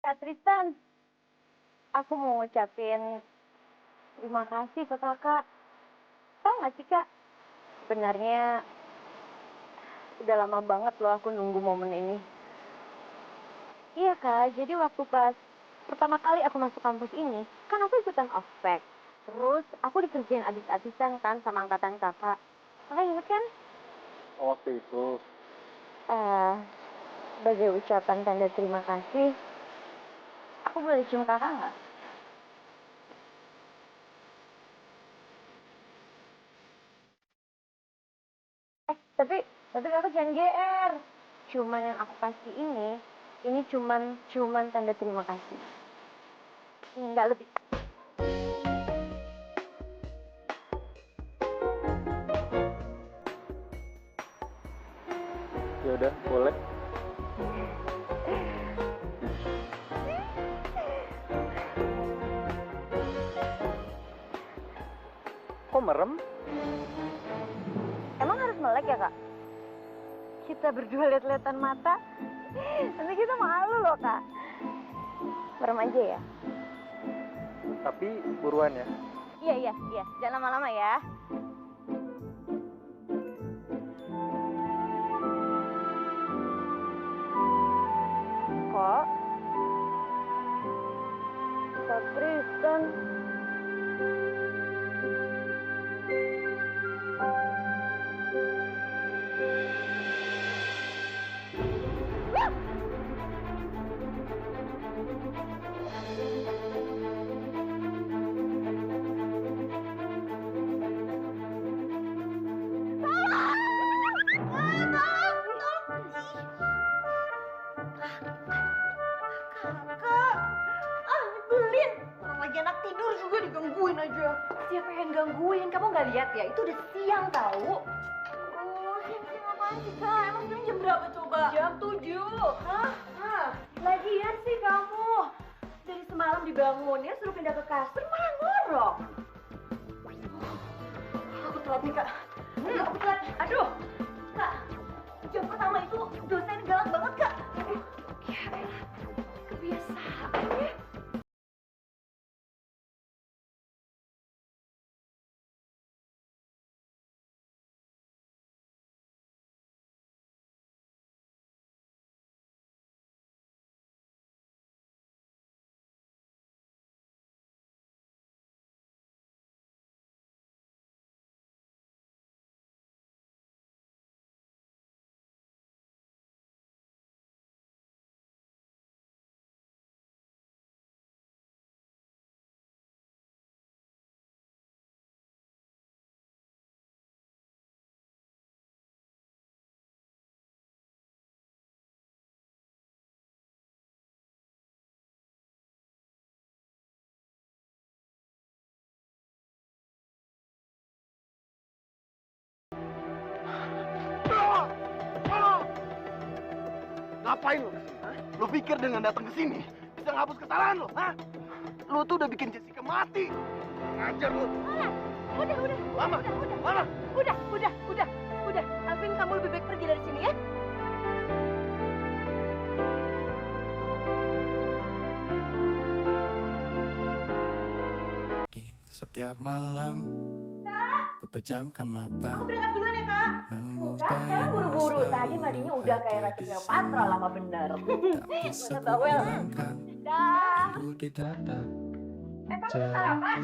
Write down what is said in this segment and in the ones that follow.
Kak Tristan, aku mau ngucapin terima kasih ke kakak. Tahu nggak sih kak, sebenarnya udah lama banget loh aku nunggu momen ini. Iya kak, jadi waktu pas pertama kali aku masuk kampus ini, kan aku ikutan ospek. Terus aku dikerjain abis-abisan kan sama angkatan kakak. Kakak inget kan? Waktu itu. Eh, sebagai ucapan tanda terima kasih, aku boleh cium kakak nggak? Tapi kakak jangan GR. Cuman yang aku kasih ini cuman tanda terima kasih. Nggak lebih. Ya udah, boleh. Kok merem? Emang harus melek ya kak? Kita berdua lihat-lihatan mata, nanti kita malu loh kak. Merem aja ya? Tapi buruan ya. Iya. Jangan lama-lama ya. Kok? Kak Tristan. Kakak, nyebelin. Orang lagi anak tidur juga digangguin aja. Siapa yang gangguin? Kamu nggak lihat ya? Itu udah siang tahu. Oh, siang-siang apaan sih, Kak? Emang sekarang jam berapa coba? Jam 7. Hah? Lagian sih kamu. Dari semalam dibangunnya suruh pindah ke kasur malah ngorok. Aku telat nih, Kak. Aku telat. Aduh. Kak, jam pertama itu dosen galak banget, Kak. Aduh, ya elah. Kebiasaan ya. Ngapain lu kesini? Hah? Lu pikir dengan datang ke sini bisa ngapus kesalahan lu? Hah? Lu tuh udah bikin Jessica mati. Ngajar lu. Udah. Lama. Lama. Udah. Alvin, kamu lebih baik pergi dari sini ya. Setiap malam ku pejamkan mata. Aku berangkat duluan ya, Kak. Sekarang buru-buru. Tadi mandinya udah kayak Ratu Cleopatra lama bener. Mana bawel. Dah. Di dada Kamu sarapan?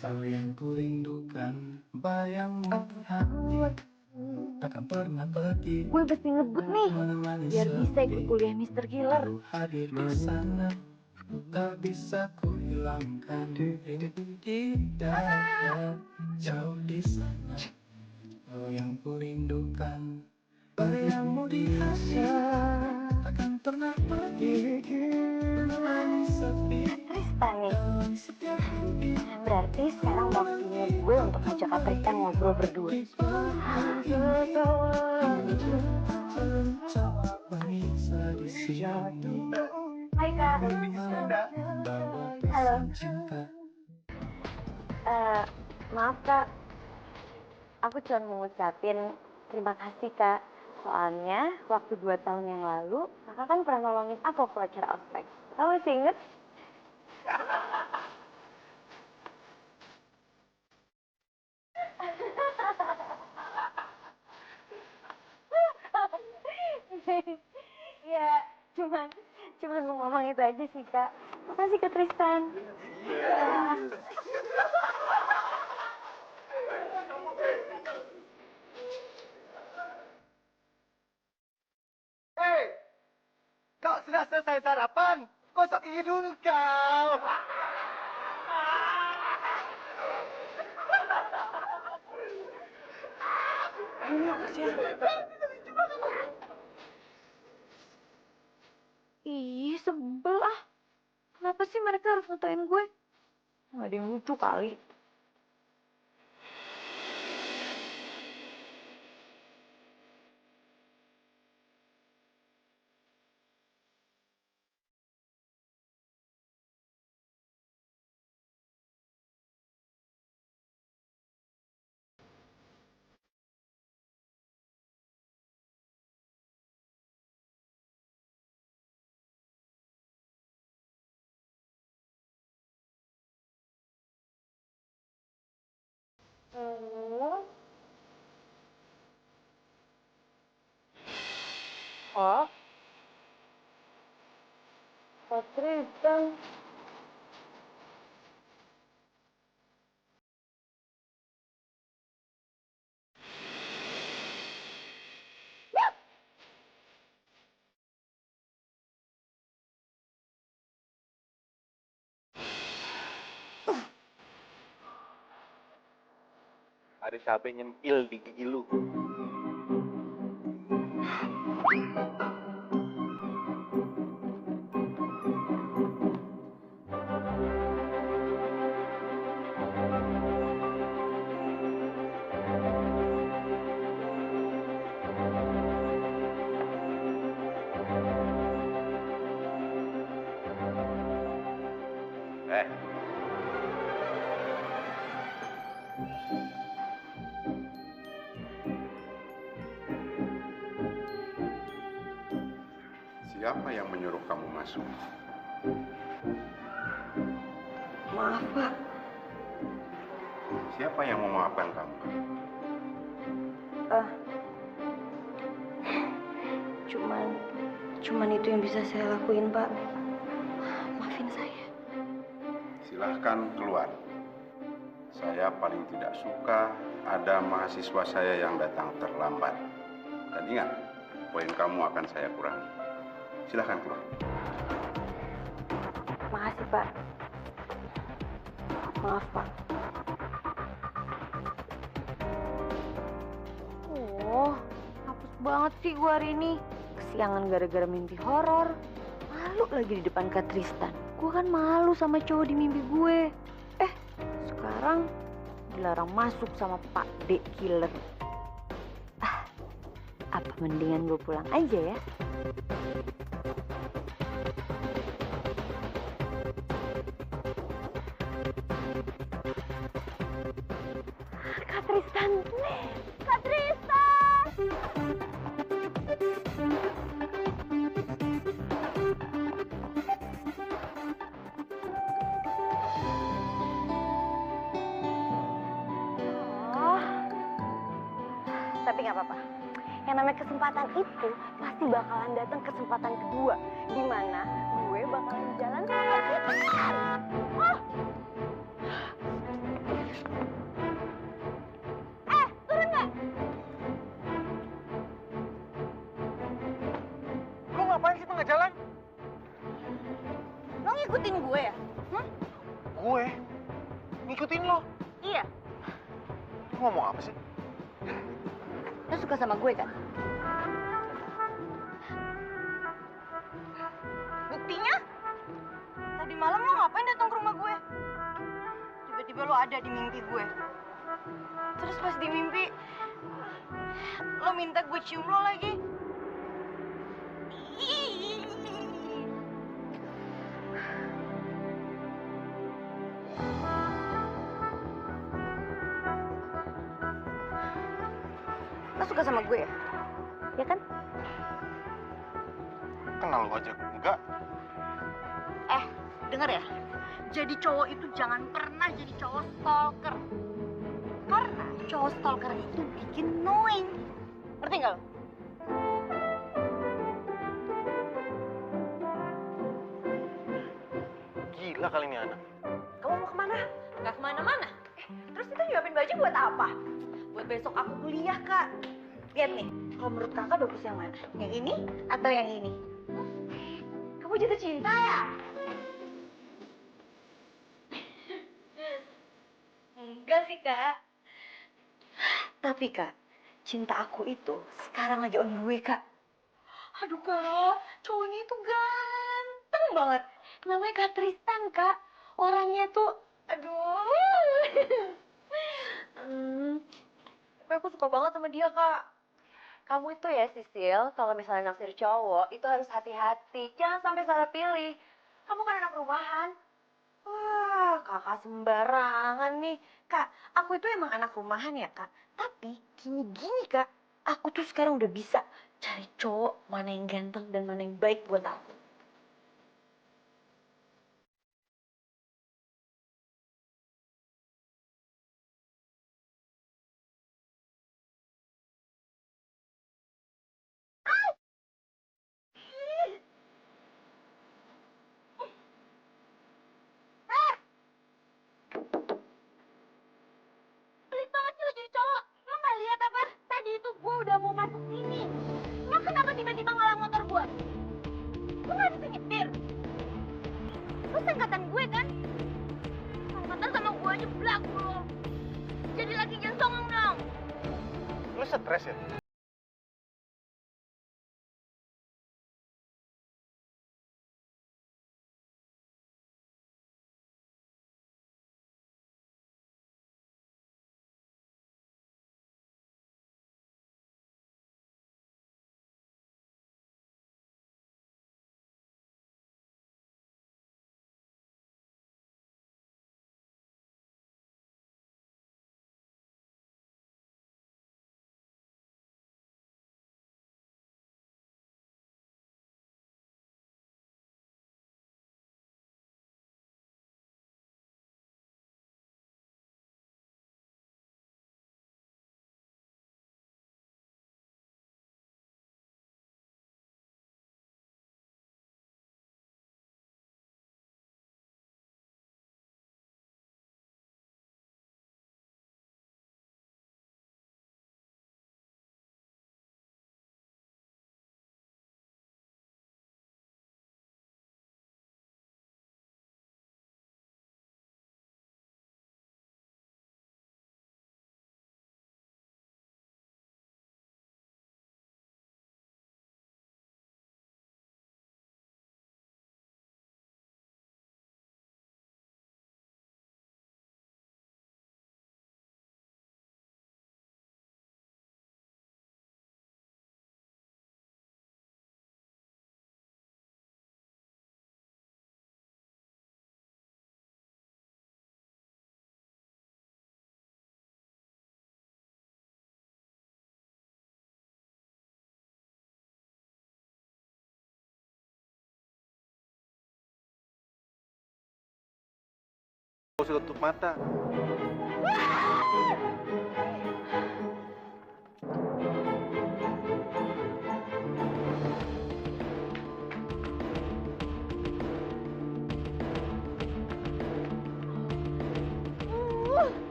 kau yang kurindukan, bayangmu hati takkan pernah pergi. Gue mesti ngebut nih, biar bisa ikut kuliah Mr. Killer. Lalu hadir di sana, tak bisa ku hilangkan diri di dada. Jauh di sana, kau yang kurindukan, bayangmu di hati takkan pernah pergi. Menemani sepi Tristan nih, dalam setiap mimpi. berarti sekarang waktunya gue untuk ngajak Kak Tristan ngobrol berdua. Hai Kak. Halo. Maaf Kak, aku cuma mau ngucapin terima kasih Kak. Soalnya waktu 2 tahun yang lalu, kakak kan pernah nolongin aku ke acara ospek. Kamu masih inget? Ya, cuman mau ngomong itu aja sih, Kak. Makasih, Kak Tristan. Hei, kau sudah selesai sarapan? Gosok gigi dulu kau. Ih, sebel ah. Kenapa sih mereka harus ngatain gue? Nggak ada yang lucu kali. Oh, Kak Tristan. Ada siapa yang nyempil di gigi lu? Siapa yang menyuruh kamu masuk? Maaf, Pak. Siapa yang memaafkan kamu? Cuman itu yang bisa saya lakuin, Pak. Maafin saya. Silahkan keluar. Saya paling tidak suka ada mahasiswa saya yang datang terlambat. Dan ingat, poin kamu akan saya kurangi. Silahkan keluar. Makasih, Pak. Maaf, Pak. Oh, hapus banget sih gue hari ini. Kesiangan gara-gara mimpi horor. Malu lagi di depan Kak Tristan. Gue kan malu sama cowok di mimpi gue. Sekarang dilarang masuk sama Pak D Killer. Apa mendingan gue pulang aja ya? Kak Tristan, Kak Tristan! Oh, tapi nggak apa-apa. Yang namanya kesempatan itu pasti bakalan datang kesempatan kedua, di mana gue bakalan jalan sama Kak Tristan. Oh. Turun nggak? Lu ngapain sih tengah jalan? Lo ngikutin gue ya? Gue? Ngikutin lo? Iya. Lu ngomong apa sih? Lo suka sama gue kan? Buktinya? Tadi malam lo ngapain datang ke rumah gue? Tiba-tiba lo ada di mimpi gue. Terus pas di mimpi, lo minta gue cium lo lagi. Lo suka sama gue ya? Ya kan? kenal lu aja enggak. Dengar ya, jadi cowok itu jangan pernah jadi cowok stalker. Karena cowok stalker itu bikin annoying. Ngerti nggak lo? Gila kali ini anak. Kamu mau kemana? Nggak kemana-mana. Terus itu nyiapin baju buat apa? Buat besok aku kuliah, Kak. Lihat nih, kalau menurut kakak bagus yang mana? Yang ini atau yang ini? Kamu jatuh cinta ya? Enggak sih, Kak. Tapi, Kak, cinta aku itu sekarang lagi on the way, Kak. Aduh, Kak, cowoknya itu ganteng banget. Namanya Kak Tristan, Kak. Orangnya tuh, aduh. Tapi aku suka banget sama dia, Kak. Kamu itu ya, Sisil, kalau misalnya naksir cowok, itu harus hati-hati. Jangan sampai salah pilih. Kamu kan anak rumahan. Wah, kakak sembarangan nih. Kak, aku itu emang anak rumahan ya, Kak. Tapi gini-gini, Kak. Aku tuh sekarang udah bisa cari cowok mana yang ganteng dan mana yang baik buat aku. Pelit banget sih lo jadi cowok. Lo nggak lihat apa? Tadi itu gue udah mau masuk sini. Lo kenapa tiba-tiba ngalang motor gue? Lo nggak bisa nyetir. Lo sengkatan gue kan? Sengkatan sama gue aja belagu lo. Jadi lagi jangan songong dong. Lu stres ya? Usah tutup mata.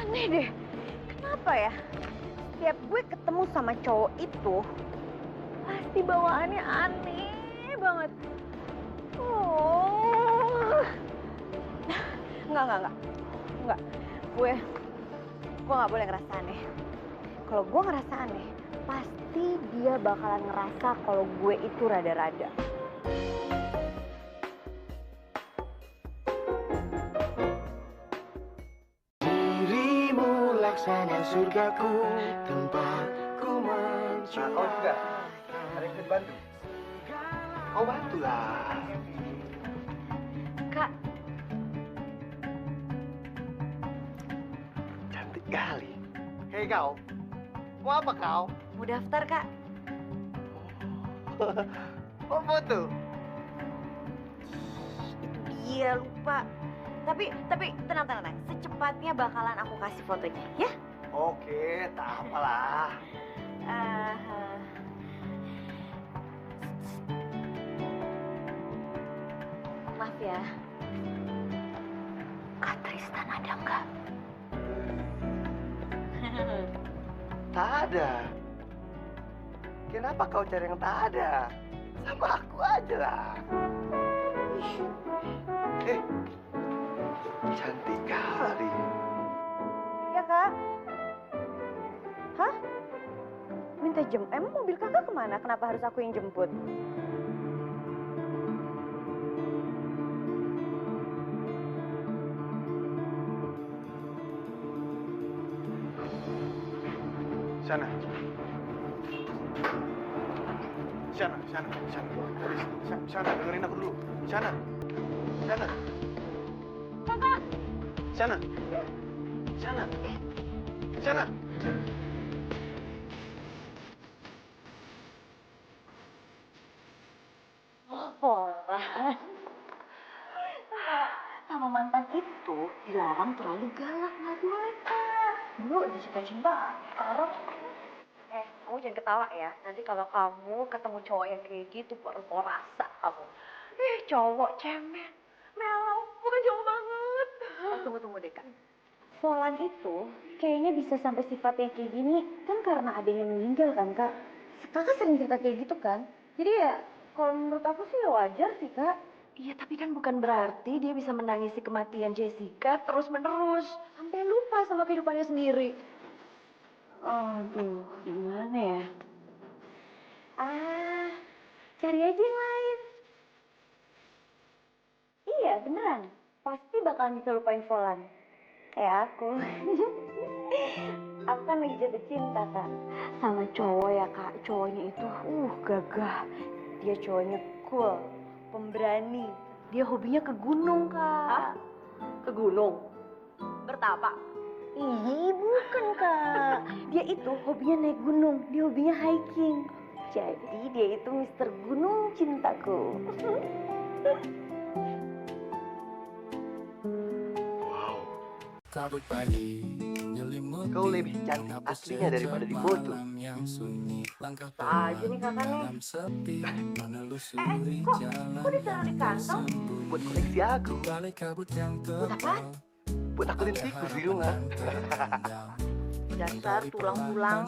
Aneh deh, kenapa ya? Setiap gue ketemu sama cowok itu, pasti bawaannya aneh banget. Oh, enggak. Gue nggak boleh ngerasa aneh. Kalau gue ngerasa aneh, pasti dia bakalan ngerasa kalau gue itu rada-rada. Dirimu laksana surgaku, tempatku mencintai. Oh sudah, ada yang bisa dibantu? Oh bantulah. Kak, Cantik kali. Hei kau, mau apa kau? mau daftar, Kak? Mau foto? Iya, lupa. Tapi tenang. Secepatnya bakalan aku kasih fotonya, ya? Oke, tak apalah. Eh, maaf ya. Kak Tristan ada nggak? Tak ada. Kenapa kau cari yang tak ada? Sama aku aja lah. Cantik kali. Ya, Kak. Hah? Minta emang mobil kakak kemana? Kenapa harus aku yang jemput? Sana. Sana, dengerin aku dulu. Sana. Kakak! Sana. Pola. Sama mantan itu dilarang terlalu galak, nggak boleh Kak. Dulu dicinta-cinta, sekarang kamu jangan ketawa ya. Nanti kalau kamu ketemu cowok yang kayak gitu, baru kau rasa kamu. Cowok cemen, melau, bukan cowok banget. Tunggu deh Kak. Polan itu kayaknya bisa sampai sifatnya kayak gini kan karena ada yang meninggal kan Kak. Kakak sering cerita kayak gitu kan. Jadi ya kalau menurut aku sih wajar sih Kak. Iya, tapi kan bukan berarti dia bisa menangisi kematian Jessica terus-menerus. Sampai lupa sama kehidupannya sendiri. Aduh, gimana ya? Cari aja yang lain. Iya, beneran. Pasti bakalan bisa lupain Volan. Kayak aku. Aku kan lagi jatuh cinta, Kak. Sama cowok ya, Kak. Cowoknya itu, gagah. Dia cowoknya cool, pemberani. Dia hobinya ke gunung, Kak. Hah? Ke gunung? Bertapa? Ih, bukan Kak. Dia itu hobinya naik gunung, dia hobinya hiking. Jadi dia itu Mister Gunung Cintaku. Kau lebih cantik aslinya daripada di foto. Aja nih kakak nih. Kok ditaruh di kantong? Buat koleksi aku. Buat apa? Buat aku dan tikus di rumah. Dasar tulang-tulang.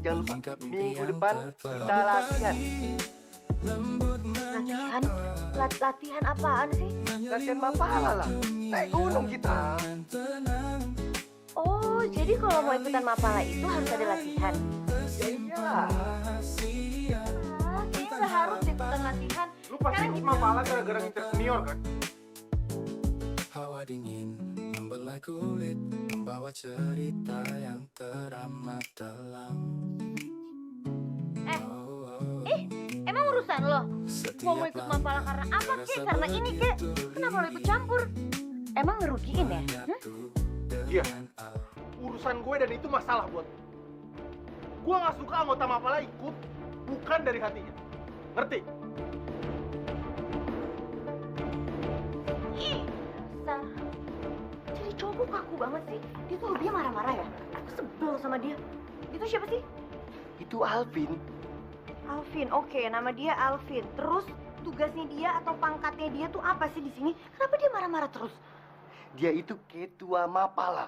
Jangan lupa, minggu depan kita latihan. Latihan? Latihan apaan sih? Latihan Mapala lah. Naik gunung kita. Oh, jadi kalau mau ikutan Mapala itu harus ada latihan? Ya iyalah. Kayaknya nggak harus deh ikutan latihan. Lu pasti ikut Mapala gara-gara ngincer senior kan? Hawa dingin membelai kulit, membawa cerita yang teramat dalam. Emang urusan lo? Mau ikut Mapala karena apa kek? Karena ini kek? Kenapa lo ikut campur? Emang ngerugiin ya? Iya. Urusan gue dan itu masalah buat gue. Gue gak suka anggota Mapala ikut, bukan dari hatinya. Ngerti? Ih, dasar. Jadi cowok kaku banget sih. Dia tuh hobinya marah-marah ya? Aku sebel sama dia. Itu siapa sih? Itu Alvin. Alvin, oke, nama dia Alvin. Terus tugasnya dia atau pangkatnya dia tuh apa sih di sini? Kenapa dia marah-marah terus? Dia itu ketua Mapala.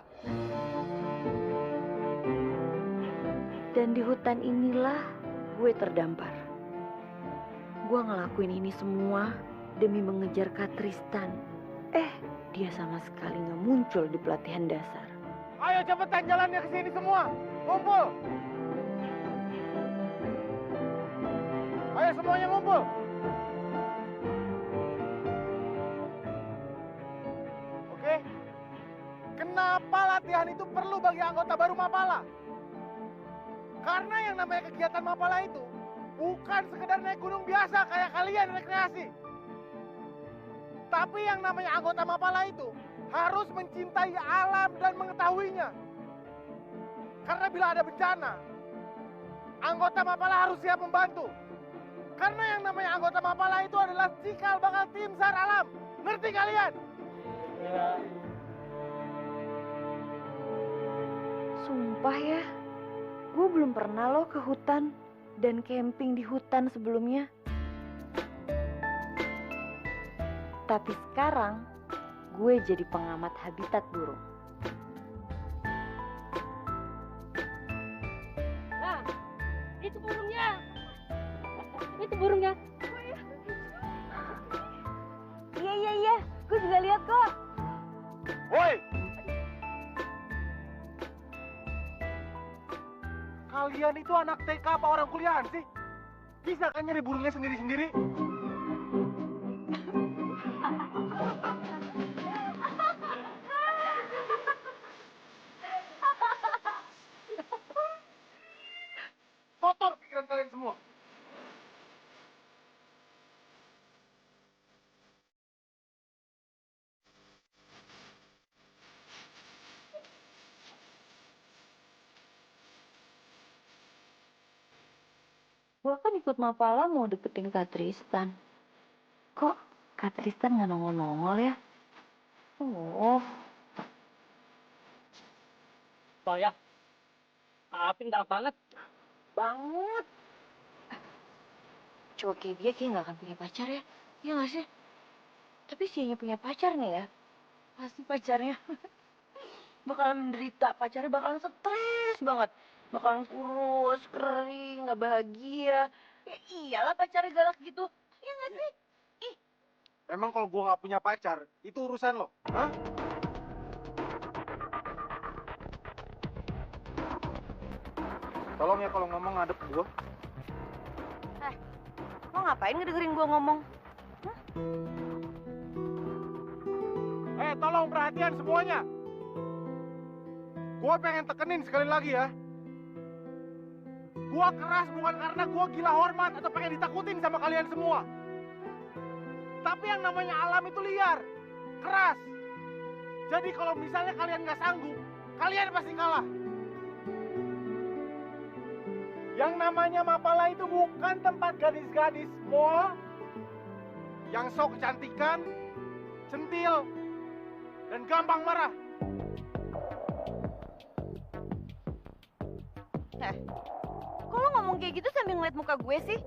Dan di hutan inilah gue terdampar. Gue ngelakuin ini semua demi mengejar Kak Tristan. Dia sama sekali nggak muncul di pelatihan dasar. Ayo cepetan jalannya ke sini semua. Ngumpul. Ayo semuanya ngumpul. Oke. Kenapa latihan itu perlu bagi anggota baru Mapala? Karena yang namanya kegiatan Mapala itu bukan sekedar naik gunung biasa kayak kalian rekreasi. Tapi yang namanya anggota Mapala itu harus mencintai alam dan mengetahuinya. Karena bila ada bencana, anggota Mapala harus siap membantu. Karena yang namanya anggota Mapala itu adalah cikal bakal tim SAR alam. Ngerti kalian? Sumpah ya, gue belum pernah loh ke hutan dan camping di hutan sebelumnya. Tapi sekarang gue jadi pengamat habitat burung. Nah, itu burungnya. Itu burungnya. Iya, gue juga lihat kok. Woi! Kalian itu anak TK apa orang kuliahan sih? Bisa kan nyari burungnya sendiri-sendiri? Kotor pikiran kalian semua. Gua kan ikut Mapala mau deketin Kak Tristan. Kok Kak Tristan nggak nongol-nongol ya? Oh, Oh ya, Alvin galak banget. banget. Cowok kayak dia kayak nggak akan punya pacar ya? Iya nggak sih? Tapi sianya punya pacar nih ya. Pasti pacarnya bakalan menderita. Pacarnya bakalan stres banget. Bakalan kurus, kering, nggak bahagia. Ya iyalah pacarnya galak gitu. Iya nggak sih? Ih, Emang kalau gua nggak punya pacar, itu urusan lo? Hah? Tolong ya kalau ngomong ngadep gua. Lo ngapain ngedengerin gue ngomong? Tolong perhatian semuanya. Gua pengen tekenin sekali lagi ya. Gua keras bukan karena gua gila hormat atau pengen ditakutin sama kalian semua. Tapi yang namanya alam itu liar, keras. Jadi kalau misalnya kalian nggak sanggup, kalian pasti kalah. Yang namanya Mapala itu bukan tempat gadis-gadis mall yang sok kecantikan, centil, dan gampang marah. Kok lo ngomong kayak gitu sambil ngeliat muka gue sih?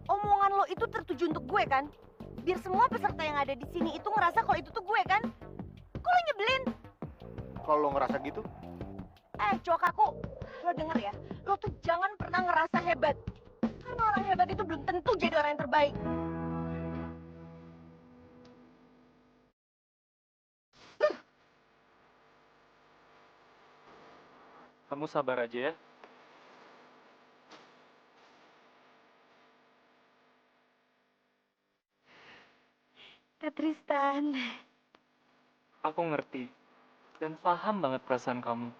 Omongan lo itu tertuju untuk gue kan? Biar semua peserta yang ada di sini itu ngerasa kalau itu tuh gue kan? Kok lo nyebelin? Kalau lo ngerasa gitu, Cowok aku, lo denger ya, lo tuh jangan pernah ngerasa hebat. Karena orang hebat itu belum tentu jadi orang yang terbaik. Kamu sabar aja ya. Kak Tristan. Aku ngerti dan paham banget perasaan kamu.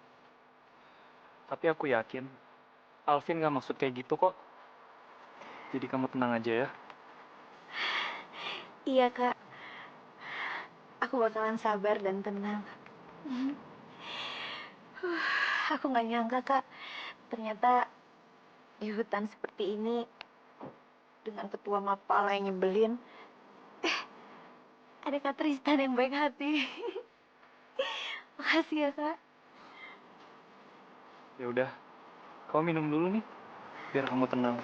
Tapi aku yakin Alvin gak maksud kayak gitu kok. Jadi kamu tenang aja ya. Iya kak, aku bakalan sabar dan tenang. Aku nggak nyangka kak, ternyata di hutan seperti ini dengan ketua Mapala yang nyebelin, ada Kak Tristan yang baik hati. Makasih ya kak. Ya udah, kamu minum dulu nih, biar kamu tenang.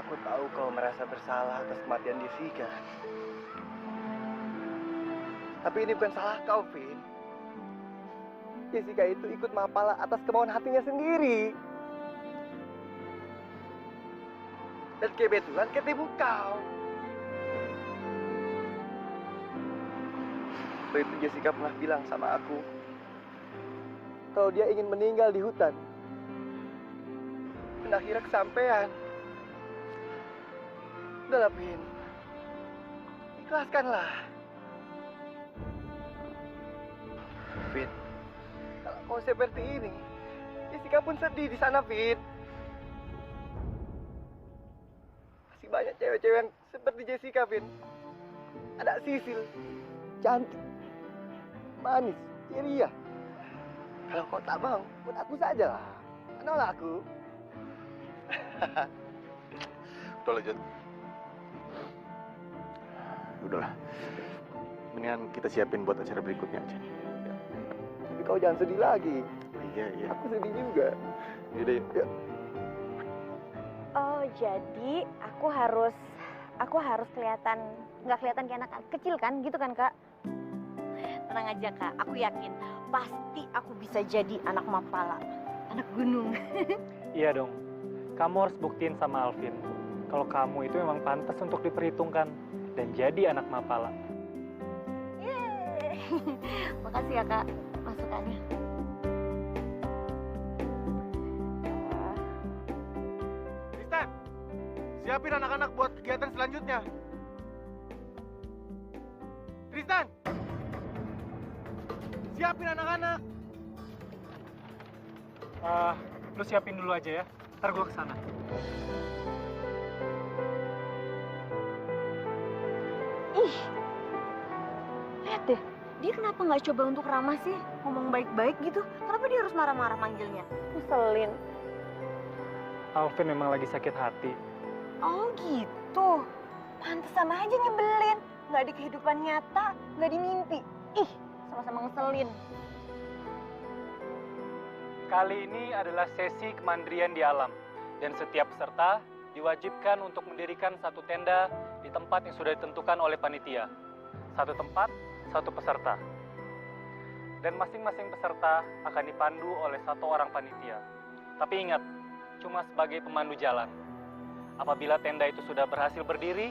Aku tahu kau merasa bersalah atas kematian Jessica. Tapi ini bukan salah kau, Vin. Jessica itu ikut Mapala atas kemauan hatinya sendiri. Dan kebetulan ketemu kau. Waktu itu Jessica pernah bilang sama aku kalau dia ingin meninggal di hutan. Dan akhirnya kesampean. Udahlah, Vin. Ikhlaskanlah. Vin, kalau kau seperti ini, Jessica pun sedih di sana, Vin. Masih banyak cewek-cewek yang seperti Jessica, Vin. Ada Sisil, cantik, manis, ceria. Kalau kau tak mau, buat aku saja lah. Kenal aku. Udah lanjut. Udahlah. Mendingan kita siapin buat acara berikutnya aja. Tapi kau jangan sedih lagi. Iya, iya. Aku sedih juga. Yaudah, yuk. Ya. Oh, jadi aku harus nggak kelihatan kayak anak kecil kan, gitu kan Kak? Tenang aja Kak, aku yakin pasti aku bisa jadi anak Mapala, anak gunung. Iya dong. Kamu harus buktiin sama Alvin kalau kamu itu memang pantas untuk diperhitungkan dan jadi anak Mapala. Yeay. Makasih ya Kak masukannya. Tristan, siapin anak-anak buat kegiatan selanjutnya. Tristan, siapin anak-anak. Lu siapin dulu aja ya. Ntar gua kesana. Ih, lihat deh, dia kenapa nggak coba untuk ramah sih? Ngomong baik-baik gitu, kenapa dia harus marah-marah manggilnya? Ngeselin. Alvin memang lagi sakit hati. Oh gitu, pantesan aja nyebelin. Nggak di kehidupan nyata, nggak di mimpi. Ih, sama-sama ngeselin. Kali ini adalah sesi kemandirian di alam. Dan setiap peserta diwajibkan untuk mendirikan satu tenda di tempat yang sudah ditentukan oleh panitia. Satu tempat, satu peserta. Dan masing-masing peserta akan dipandu oleh satu orang panitia. Tapi ingat, cuma sebagai pemandu jalan. Apabila tenda itu sudah berhasil berdiri,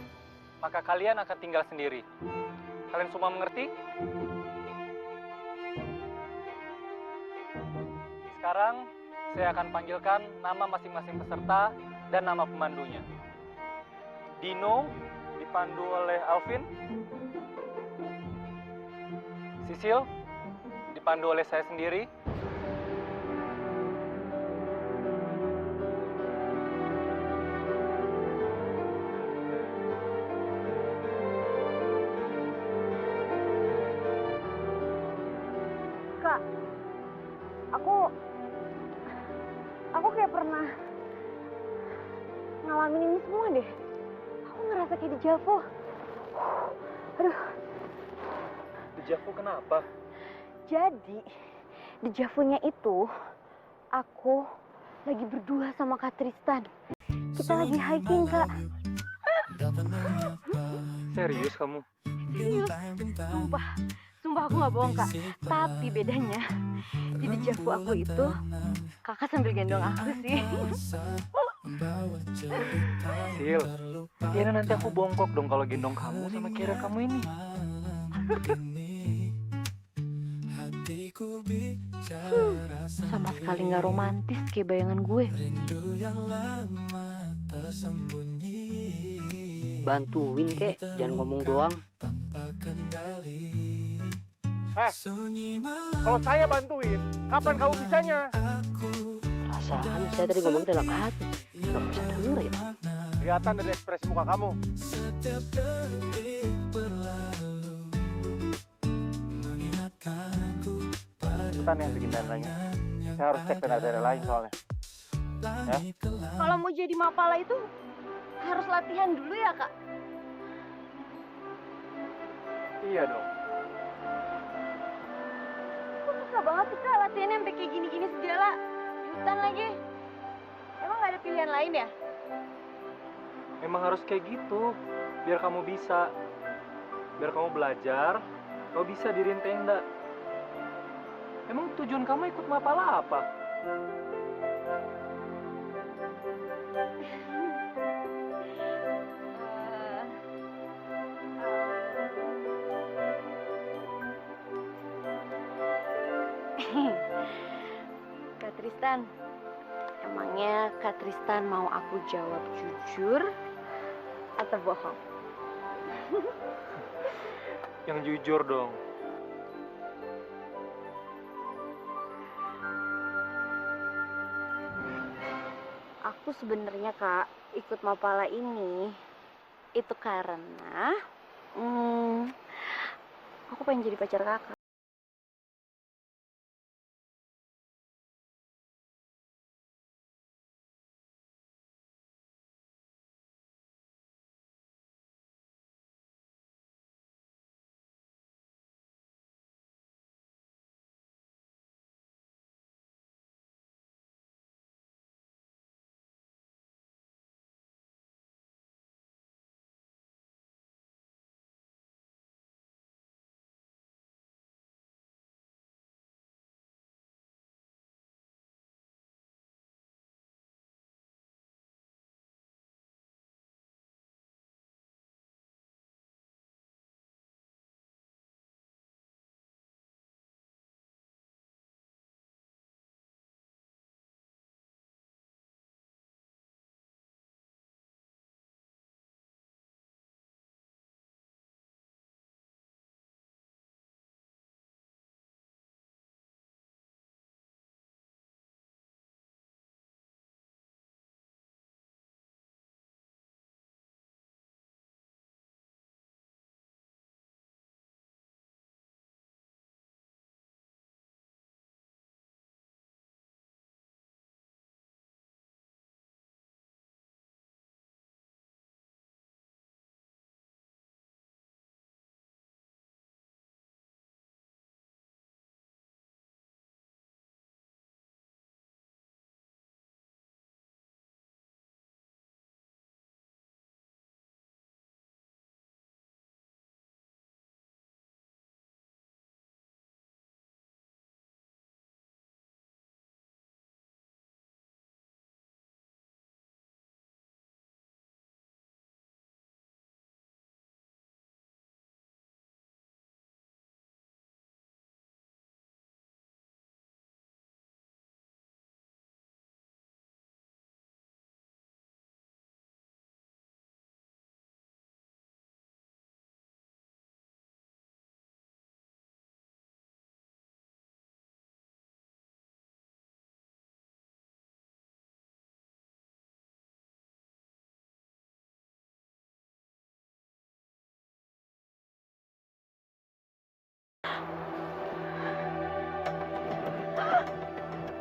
maka kalian akan tinggal sendiri. Kalian semua mengerti? Sekarang, saya akan panggilkan nama masing-masing peserta dan nama pemandunya. Dino dipandu oleh Alvin. Sisil dipandu oleh saya sendiri. Kak, aku kayak pernah ngalamin ini semua deh. Aku ngerasa kayak dejavu. Aduh, Dejavu kenapa? jadi dejavunya itu aku lagi berdua sama Kak Tristan. Kita lagi hiking, Kak. Serius kamu? Serius, sumpah aku nggak bohong Kak. Tapi bedanya di dejavu aku itu Kakak sambil gendong aku sih. Sil, Tiana nanti aku bongkok dong kalau gendong kamu sama kira kamu ini. Sama sekali nggak romantis kayak bayangan gue. Bantuin kek, jangan ngomong doang. Kalau saya bantuin, kapan kamu bisanya? Perasaan saya tadi ngomong dalam hati, nggak bisa denger ya. Kelihatan dari ekspresi muka kamu. Cepetan yang bikin tendanya. Saya harus cek tenda-tenda lain soalnya. Ya? Kalau mau jadi Mapala itu harus latihan dulu ya Kak? Iya dong. Kok susah banget sih Kak latihannya sampai kayak gini-gini segala? Di hutan lagi. Emang nggak ada pilihan lain ya? Emang harus kayak gitu, biar kamu bisa. Biar kamu belajar, kamu bisa diriin tenda. Emang tujuan kamu ikut Mapala apa? Kak Tristan, emangnya Kak Tristan mau aku jawab jujur atau bohong? Yang jujur dong. Aku sebenarnya Kak ikut Mapala ini itu karena aku pengen jadi pacar Kakak.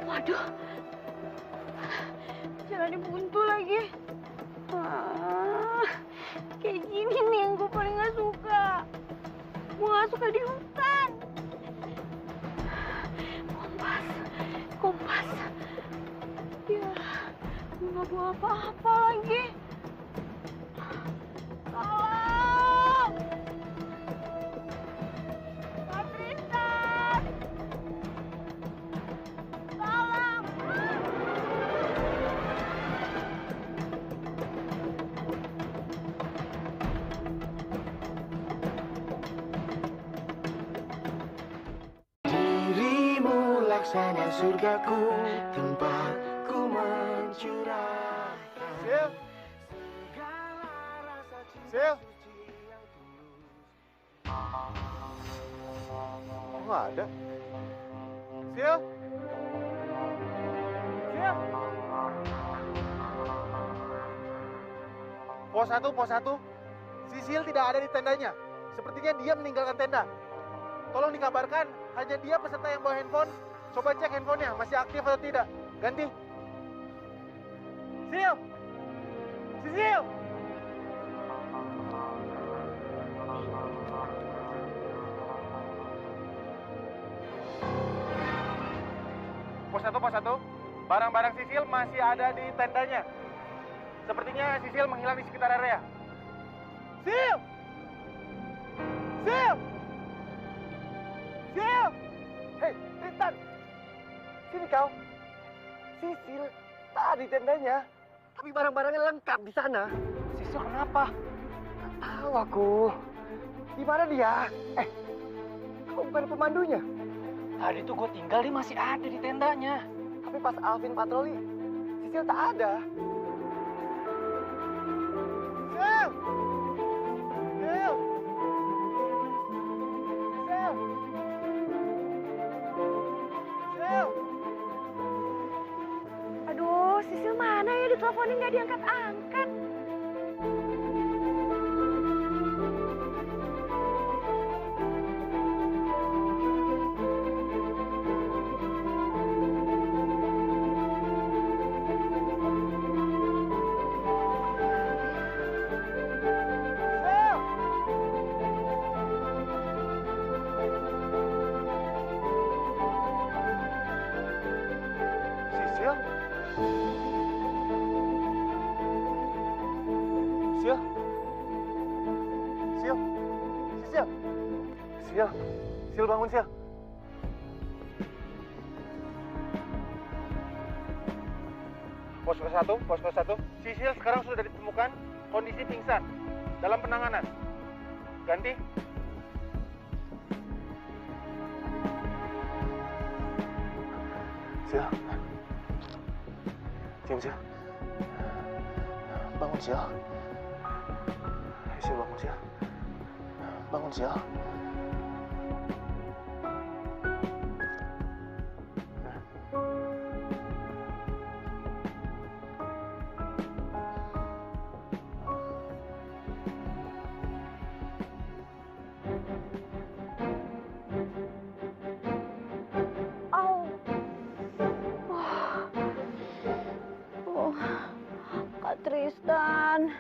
Waduh, jalannya buntu lagi. Kayak gini nih yang gue paling gak suka. Gue gak suka di hutan. Kompas. Ya, gue gak bawa apa-apa lagi. Tolong! Kak Tristan! Tolong! Dirimu laksana surgaku, tempat ku mencurahkan Sil, segala rasa cinta Sil. suci yang tulus. Kok nggak ada? Sil? Sil? Pos 1, pos 1. Sisil tidak ada di tendanya. Sepertinya dia meninggalkan tenda. Tolong dikabarkan, hanya dia peserta yang bawa handphone. Coba cek handphonenya, masih aktif atau tidak. Ganti. Sil! Sisil! Pos 1, pos 1. Barang-barang Sisil masih ada di tendanya. Sepertinya Sisil menghilang di sekitar area. Sil! Sil! Sil! Hei, Tristan! Sini kau. Sisil tak ada di tendanya. Tapi barang-barangnya lengkap di sana. Sisil kenapa? Tak tahu aku. Di mana dia? Kau bukan pemandunya. Tadi tuh gue tinggal, dia masih ada di tendanya. Tapi pas Alvin patroli, Sisil tak ada. Sil! Sil! Sil! Sil! Aduh, Sisil mana ya? Diteleponin nggak diangkat-angkat. Sil! Sisil? Sil? Sil? Sisil? Sil? Sil bangun, Sil. Posko 1. Sisil sekarang sudah ditemukan kondisi pingsan dalam penanganan. Ganti. Sil. Diam, Sil. Bangun, Sil. Sil, bangun, Sil. Bangun, Sil. Au. Oh, Kak Tristan.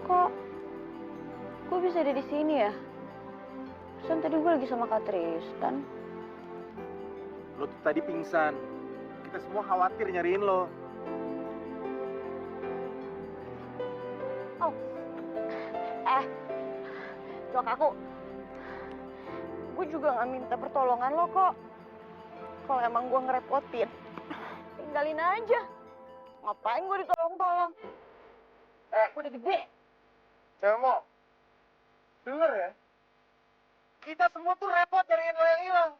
Kok bisa ada di sini ya? Pesan tadi gue lagi sama Kak Tristan. Lo tuh tadi pingsan. Kita semua khawatir nyariin lo. Oh. Cok aku. Gue juga nggak minta pertolongan lo kok. Kalau emang gue ngerepotin, tinggalin aja. Ngapain gue ditolong-tolong? Gue udah gede. Cewek mau denger ya, kita semua tuh repot nyariin lo yang hilang.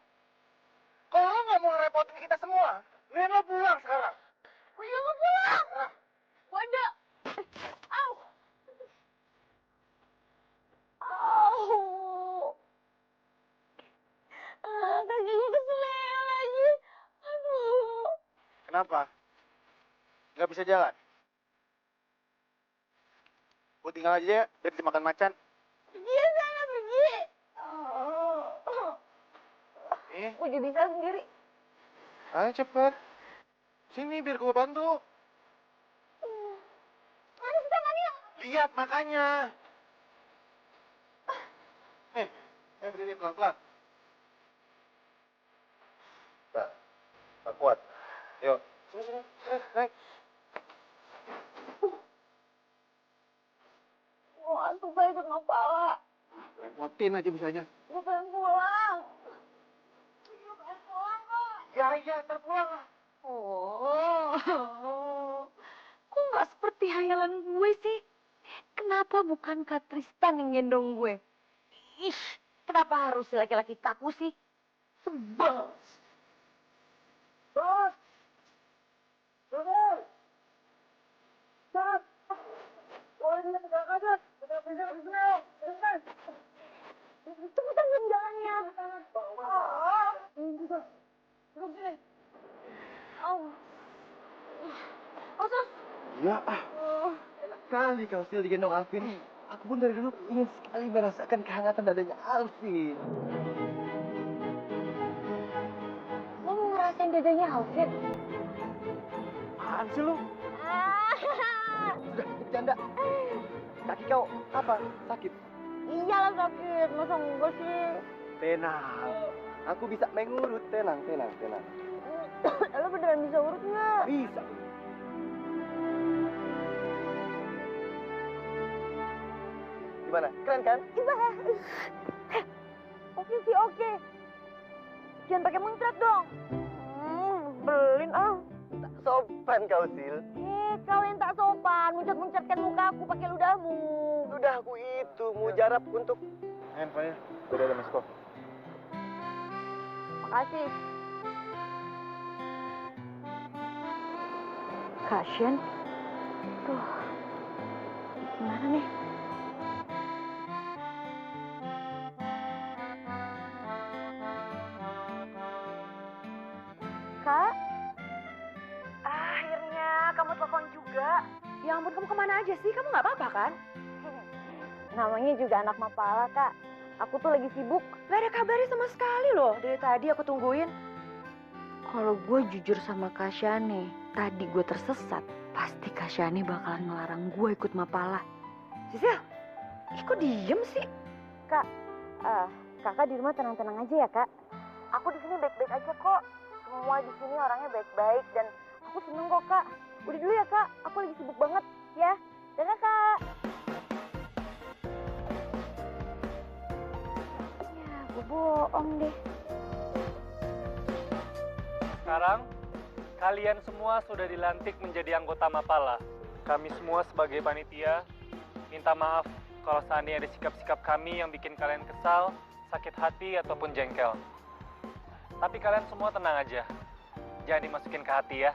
Kalau lo nggak mau ngerepotin kita semua, mending lo pulang sekarang. Gue juga mau pulang. Waduh. Au. Au. Kaki gue keseleo lagi. Aduh. Kenapa? Nggak bisa jalan? Gue tinggal aja ya, biar dimakan macan. Dia sana pergi. Gue juga bisa sendiri. Ayo cepet. Sini biar gue bantu. Mana sih tangannya? Lihat makanya. Nih, berdiri pelan-pelan. Tak kuat. Yuk, sini, naik. Gue ngantuk banget sama kepala. Repotin aja bisanya. Gue pengen pulang. Gue pengen pulang kok. Ya, terpulang lah. Oh, kok nggak seperti hayalan gue sih? Kenapa bukan Kak Tristan yang gendong gue? Ih, kenapa harus si laki-laki kaku sih? Sebel. Bos! Bos! Bos! Boleh dia pegang aja. Pegang pisau. Cepetan dong jalannya. Duduk sini. Oh, sus. Ya, enak kali kau Sil digendong Alvin. Aku pun dari dulu ingin sekali merasakan kehangatan dadanya Alvin. Lo mau ngerasain dadanya Alvin? Apaan sih lu? Sudah, bercanda. Kaki kau apa? Sakit? Iyalah sakit, masa enggak sih? Tenang. Aku bisa mengurut. Tenang. Lo beneran bisa urut nggak? Bisa. Gimana? Keren kan? Oke sih, oke. Jangan pakai muncrat dong. Belin ah. Tak sopan kau, Sil. Kau yang tak sopan, muncrat-muncratkan muka aku pakai ludahmu. Ludahku itu mujarab untuk... Handphonenya, udah ada miss call. Makasih. Kasian. Tuh. Gimana nih? Kak? Akhirnya kamu telepon juga. Ya ampun, kamu kemana aja sih? Kamu nggak apa-apa kan? Namanya juga anak Mapala, Kak. Aku tuh lagi sibuk. Gak ada kabarnya sama sekali loh. Dari tadi aku tungguin. Kalau gue jujur sama Kasyane, tadi gue tersesat. Pasti Kasyane bakalan ngelarang gue ikut Mapala. Sisil, kok diem sih? Kak, kakak di rumah tenang-tenang aja ya, Kak. Aku di sini baik-baik aja kok. Semua di sini orangnya baik-baik dan aku seneng kok, Kak. Udah dulu ya, Kak. Aku lagi sibuk banget ya. Dadah, Kak. Ya, gue bohong deh. Sekarang, kalian semua sudah dilantik menjadi anggota Mapala. Kami semua sebagai panitia, minta maaf kalau seandainya ada sikap-sikap kami yang bikin kalian kesal, sakit hati, ataupun jengkel. Tapi kalian semua tenang aja. Jangan dimasukin ke hati ya.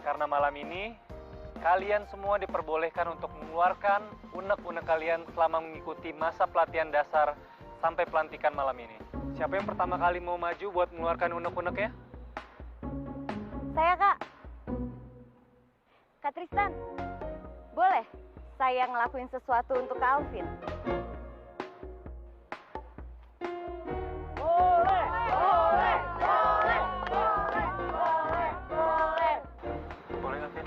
Karena malam ini, kalian semua diperbolehkan untuk mengeluarkan unek-unek kalian selama mengikuti masa pelatihan dasar sampai pelantikan malam ini. Siapa yang pertama kali mau maju buat mengeluarkan unek-uneknya? Saya, Kak. Kak Tristan, boleh saya ngelakuin sesuatu untuk Kak Alvin? Boleh nggak, Vin?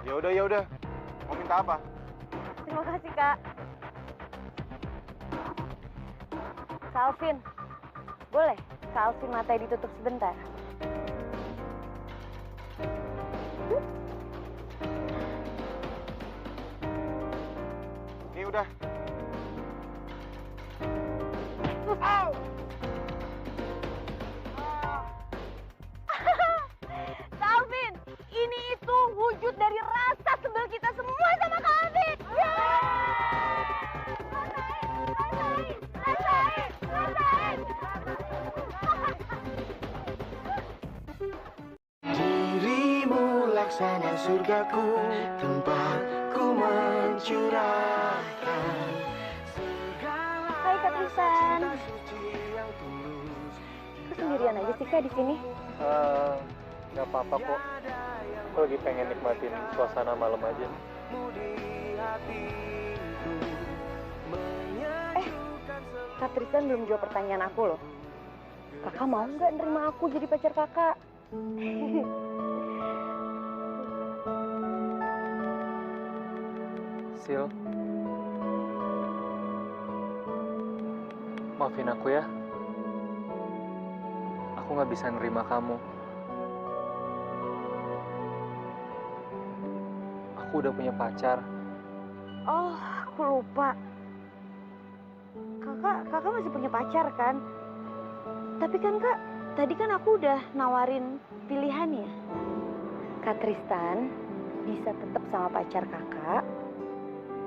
Ya udah. Mau minta apa? Terima kasih, Kak. Kak Alvin, boleh Kak Alvin matanya ditutup sebentar? Ini udah. Kak Alvin, ini itu wujud dari rasa sebel kita semua sama Kak Alvin. Rasain. Dirimu laksana surgaku, tempat ku mencurahkan Hai Kak Tristan. Kok sendirian aja sih Kak di sini? Nggak apa-apa kok. Aku lagi pengen nikmatin suasana malam aja. Kak Tristan belum jawab pertanyaan aku loh. Kakak mau nggak nerima aku jadi pacar kakak? Sil, maafin aku ya. Aku nggak bisa nerima kamu. Aku udah punya pacar. Oh, aku lupa. Kakak masih punya pacar kan? Tapi kan Kak, tadi kan aku udah nawarin pilihannya. Kak Tristan bisa tetap sama pacar kakak,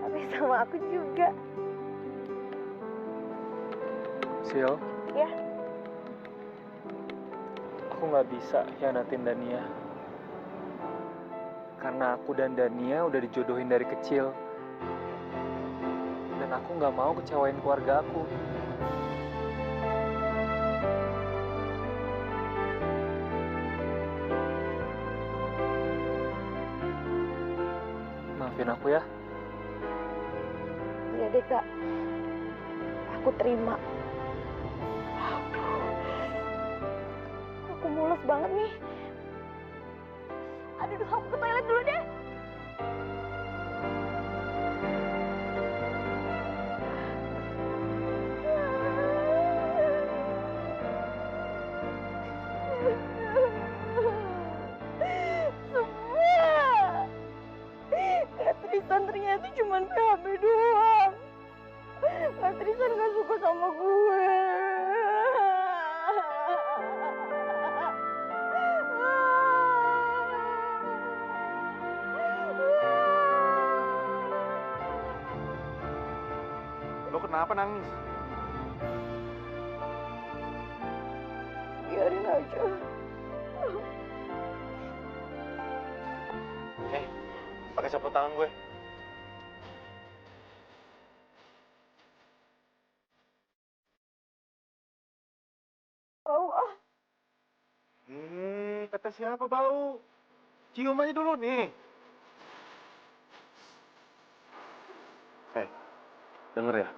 tapi sama aku juga. Sil, Ya, aku nggak bisa hianatin Dania. Karena aku dan Dania udah dijodohin dari kecil. Dan aku nggak mau kecewain keluarga aku. Maafin aku ya. iya deh Kak. Aku terima. Aku mules banget nih. Aduh, aku ke toilet dulu deh. Semua Kenapa nangis? Biarin aja. Pakai sapu tangan gue. Bau ah. Kata siapa bau? Cium aja dulu nih. Denger ya.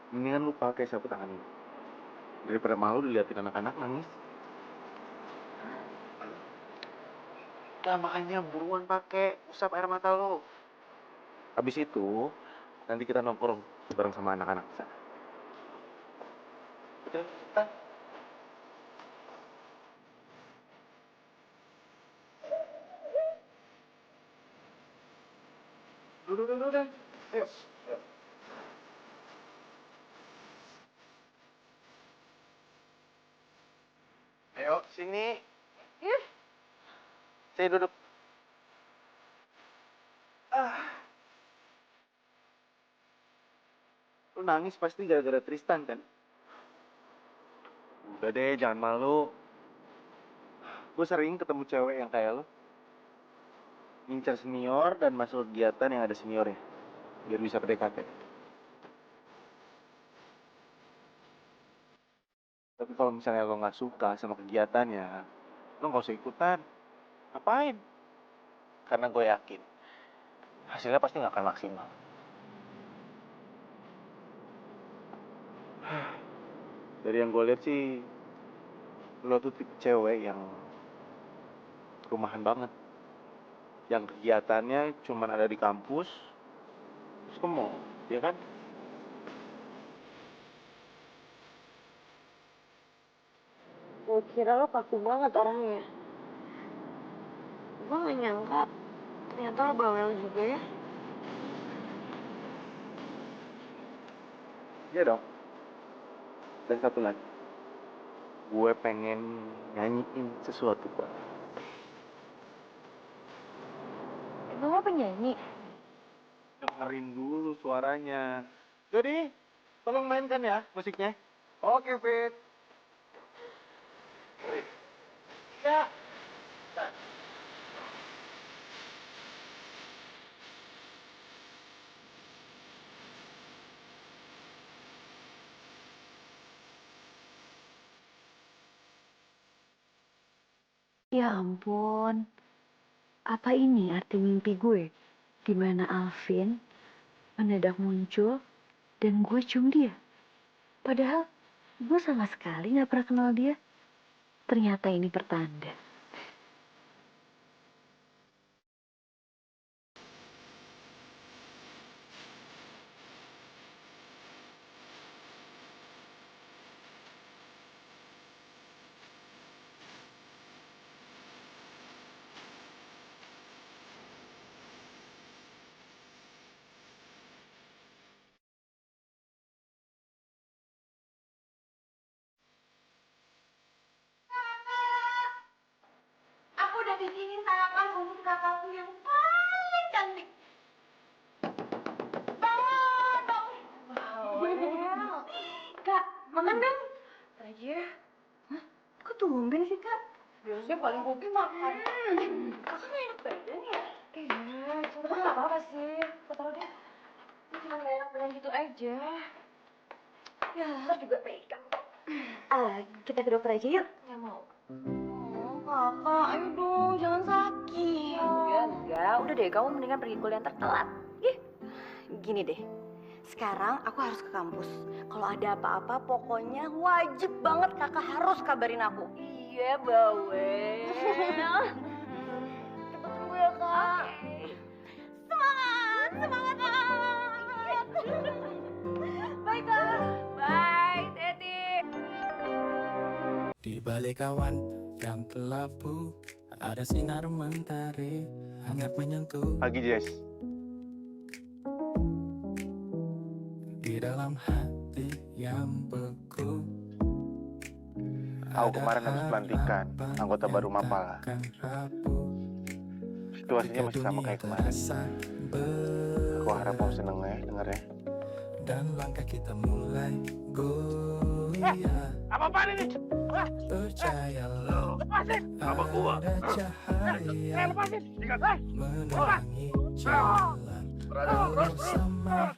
Mendingan lu pakai sapu tangan ini. Daripada malu diliatin anak-anak nangis. Nah, makanya buruan pakai usap air mata lu. Habis itu, nanti kita nongkrong bareng sama anak-anak sana. Udah, cepetan. Udah. Ayo. Ayo, sini. Sini duduk. Lu nangis pasti gara-gara Tristan kan? Udah deh, jangan malu. Gue sering ketemu cewek yang kayak lo. Ngincar senior dan masuk kegiatan yang ada seniornya. Biar bisa PDKT. Tapi kalau misalnya lo nggak suka sama kegiatannya, lo nggak usah ikutan. Ngapain? Karena gue yakin hasilnya pasti nggak akan maksimal. Dari yang gue lihat sih, lo tuh tipe cewek yang rumahan banget. Yang kegiatannya cuma ada di kampus, terus ke mall, ya kan? Gue kira lo kaku banget orangnya. Gue gak nyangka ternyata lo bawel juga ya. Iya dong. Dan satu lagi, gue pengen nyanyiin sesuatu buat lo. Emang lo penyanyi? Dengerin dulu suaranya. Jadi, tolong mainkan ya musiknya. Oke, Fit. Ya. Ya ampun, apa ini arti mimpi gue? Di mana Alvin mendadak muncul dan gue cium dia. Padahal gue sama sekali gak pernah kenal dia. Ternyata ini pertanda. Aku udah bikinin sarapan untuk kakakku yang paling cantik. Bawel. Kak, makan dong. Aja. Hah? Kok tumben sih, Kak? Biasanya paling hobi makan. Kakak gak enak badan ya? Iya, cuma kan gak apa-apa sih. Kau tau deh, ini cuma gak enak badan gitu aja. Ya, ntar juga pegang. Kita ke dokter aja yuk. Gak mau. Oh, kakak, ayo dong, jangan sakit. Enggak. Udah deh, kamu mendingan pergi kuliah ntar telat. Gini deh, sekarang aku harus ke kampus. Kalau ada apa-apa, pokoknya wajib banget kakak harus kabarin aku. Iya, bawel. Cepet sembuh ya, Kak. Semangat, semangat, Kak. Bye, Kak. Bye, Teti. Di balik awan yang kelabu ada sinar mentari hangat menyentuh Pagi, Jess. di dalam hati yang beku. Aku kemarin habis pelantikan anggota baru Mapala. Situasinya masih sama kayak kemarin. Aku harap kamu seneng ya dengarnya. dan langkah kita mulai goyah. Apa-apaan ini? Percayalah, Lepasin! ada cahaya Lepasin! menerangi jalan bersama.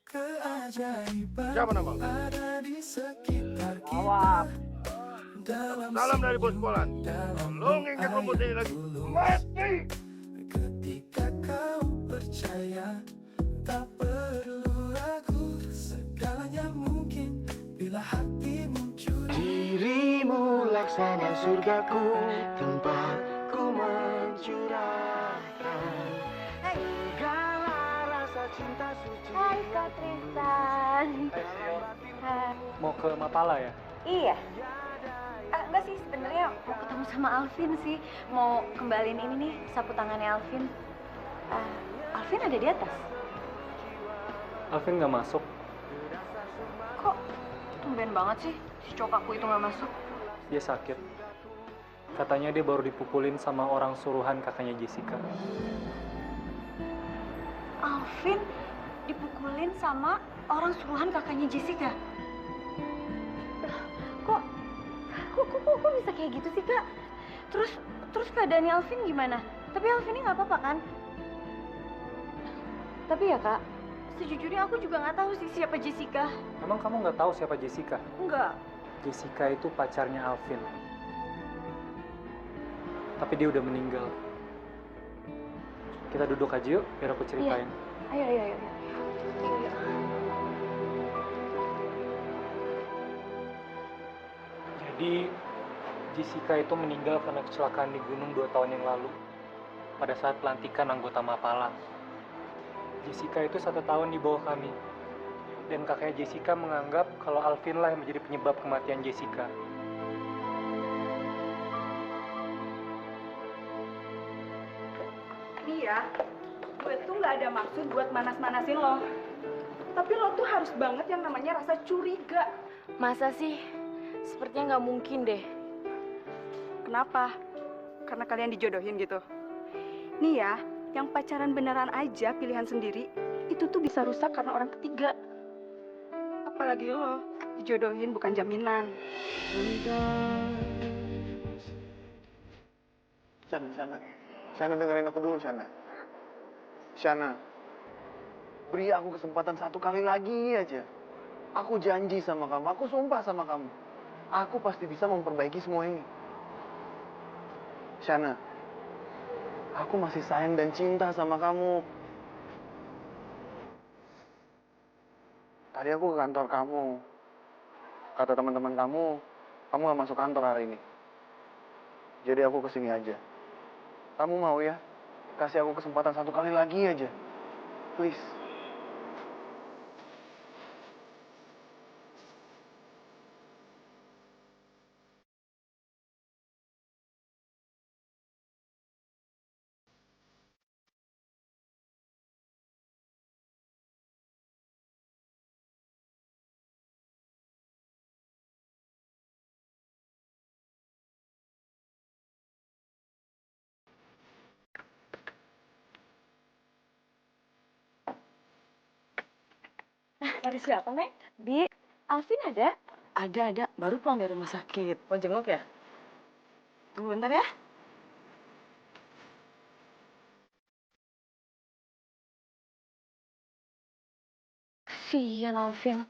Keajaiban Siapa nama? ada di sekitar kita. Salam dari Bos Polan. Tolong ingat rumput ini lagi. Mati! Ketika kau percaya, tak perlu ragu, segalanya mungkin bila hatimu jujur. Dirimu laksana surgaku, tempatku mencurahkan segala rasa cinta suci. Hai Kak Tristan. Hai. Mau ke Mapala ya? Iya. Enggak sih, sebenarnya mau ketemu sama Alvin sih. Mau kembaliin ini nih, sapu tangannya Alvin. Alvin ada di atas. Alvin nggak masuk. Kok tumben banget sih si cowok aku itu nggak masuk? Dia sakit. Katanya dia baru dipukulin sama orang suruhan kakaknya Jessica. Alvin dipukulin sama orang suruhan kakaknya Jessica. Kok bisa kayak gitu sih, Kak? Terus keadaannya Alvin gimana? Tapi Alvin ini nggak apa-apa kan? Tapi ya, Kak, sejujurnya aku juga nggak tahu sih siapa Jessica. Emang kamu nggak tahu siapa Jessica? Enggak. Jessica itu pacarnya Alvin. Tapi dia udah meninggal. Kita duduk aja yuk, biar aku ceritain. Ayo. Jadi, Jessica itu meninggal karena kecelakaan di gunung 2 tahun yang lalu. Pada saat pelantikan anggota Mapala. Jessica itu 1 tahun di bawah kami. Dan kakaknya Jessica menganggap kalau Alvin lah yang menjadi penyebab kematian Jessica. Nih ya, gue tuh nggak ada maksud buat manas-manasin lo. Tapi lo tuh harus banget yang namanya rasa curiga. Masa sih? Sepertinya nggak mungkin deh. Kenapa? Karena kalian dijodohin gitu. Nih ya, yang pacaran beneran aja pilihan sendiri, itu tuh bisa rusak karena orang ketiga. Apalagi lo, dijodohin bukan jaminan. Shana dengerin aku dulu, Shana. Shana, beri aku kesempatan 1 kali lagi aja. Aku janji sama kamu, aku sumpah sama kamu. Aku pasti bisa memperbaiki semua ini. Shana, aku masih sayang dan cinta sama kamu. Tadi aku ke kantor kamu. Kata teman-teman kamu gak masuk kantor hari ini. Jadi aku kesini aja. Kamu mau ya? Kasih aku kesempatan 1 kali lagi aja. Please. Dari siapa, Nek? Bi, Alvin ada? Ada. Baru pulang dari rumah sakit. Mau jenguk ya? Tunggu bentar ya. Kasian Alvin.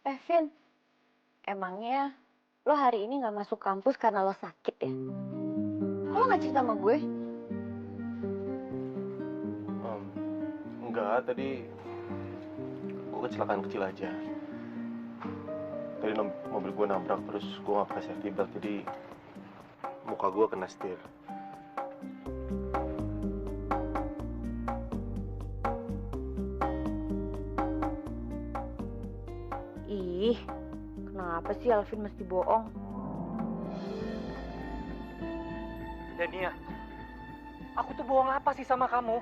Vin, emangnya lo hari ini nggak masuk kampus karena lo sakit ya? Lo nggak cerita sama gue? Enggak, tadi gue kecelakaan kecil aja. Tadi mobil gue nabrak, terus gue nggak pakai safety belt, jadi muka gue kena setir. Ih, kenapa sih Alvin mesti bohong? Dania, aku tuh bohong apa sih sama kamu?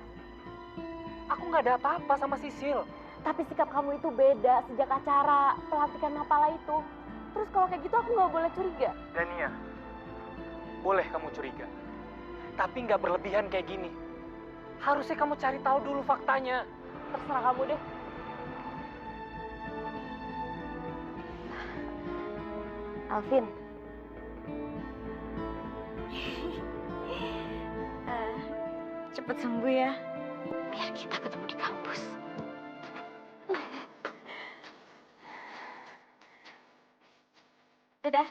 Aku nggak ada apa-apa sama Sisil. Tapi sikap kamu itu beda sejak acara pelantikan Mapala itu. Terus kalau kayak gitu aku nggak boleh curiga. Dania, boleh kamu curiga. Tapi nggak berlebihan kayak gini. Harusnya kamu cari tahu dulu faktanya. Terserah kamu deh. Alvin, Cepet sembuh ya. biar kita ketemu di kampus. Dadah.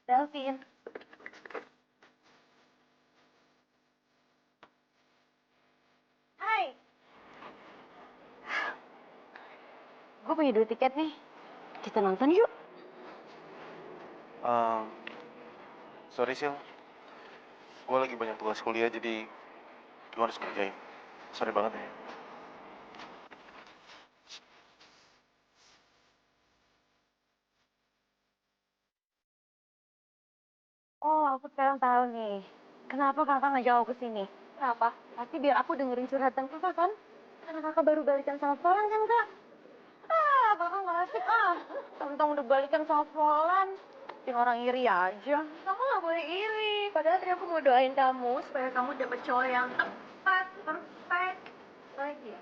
Alvin. Hai. Gue punya 2 tiket nih. Kita nonton yuk. Sorry Sil, gue lagi banyak tugas kuliah jadi gue harus kerjain. Sorry banget ya. Oh, aku sekarang tahu nih. Kenapa kakak ngajak aku ke sini? Kenapa? Pasti biar aku dengerin curhatan kakak kan? Karena kakak baru balikan sama Polan kan kak? Ah, kakak nggak asik ah. Tentang udah balikan sama Polan. Bikin orang iri aja. Kamu gak boleh iri. Padahal tadi aku mau doain kamu supaya kamu dapet cowok yang tepat, perfect. Lagi.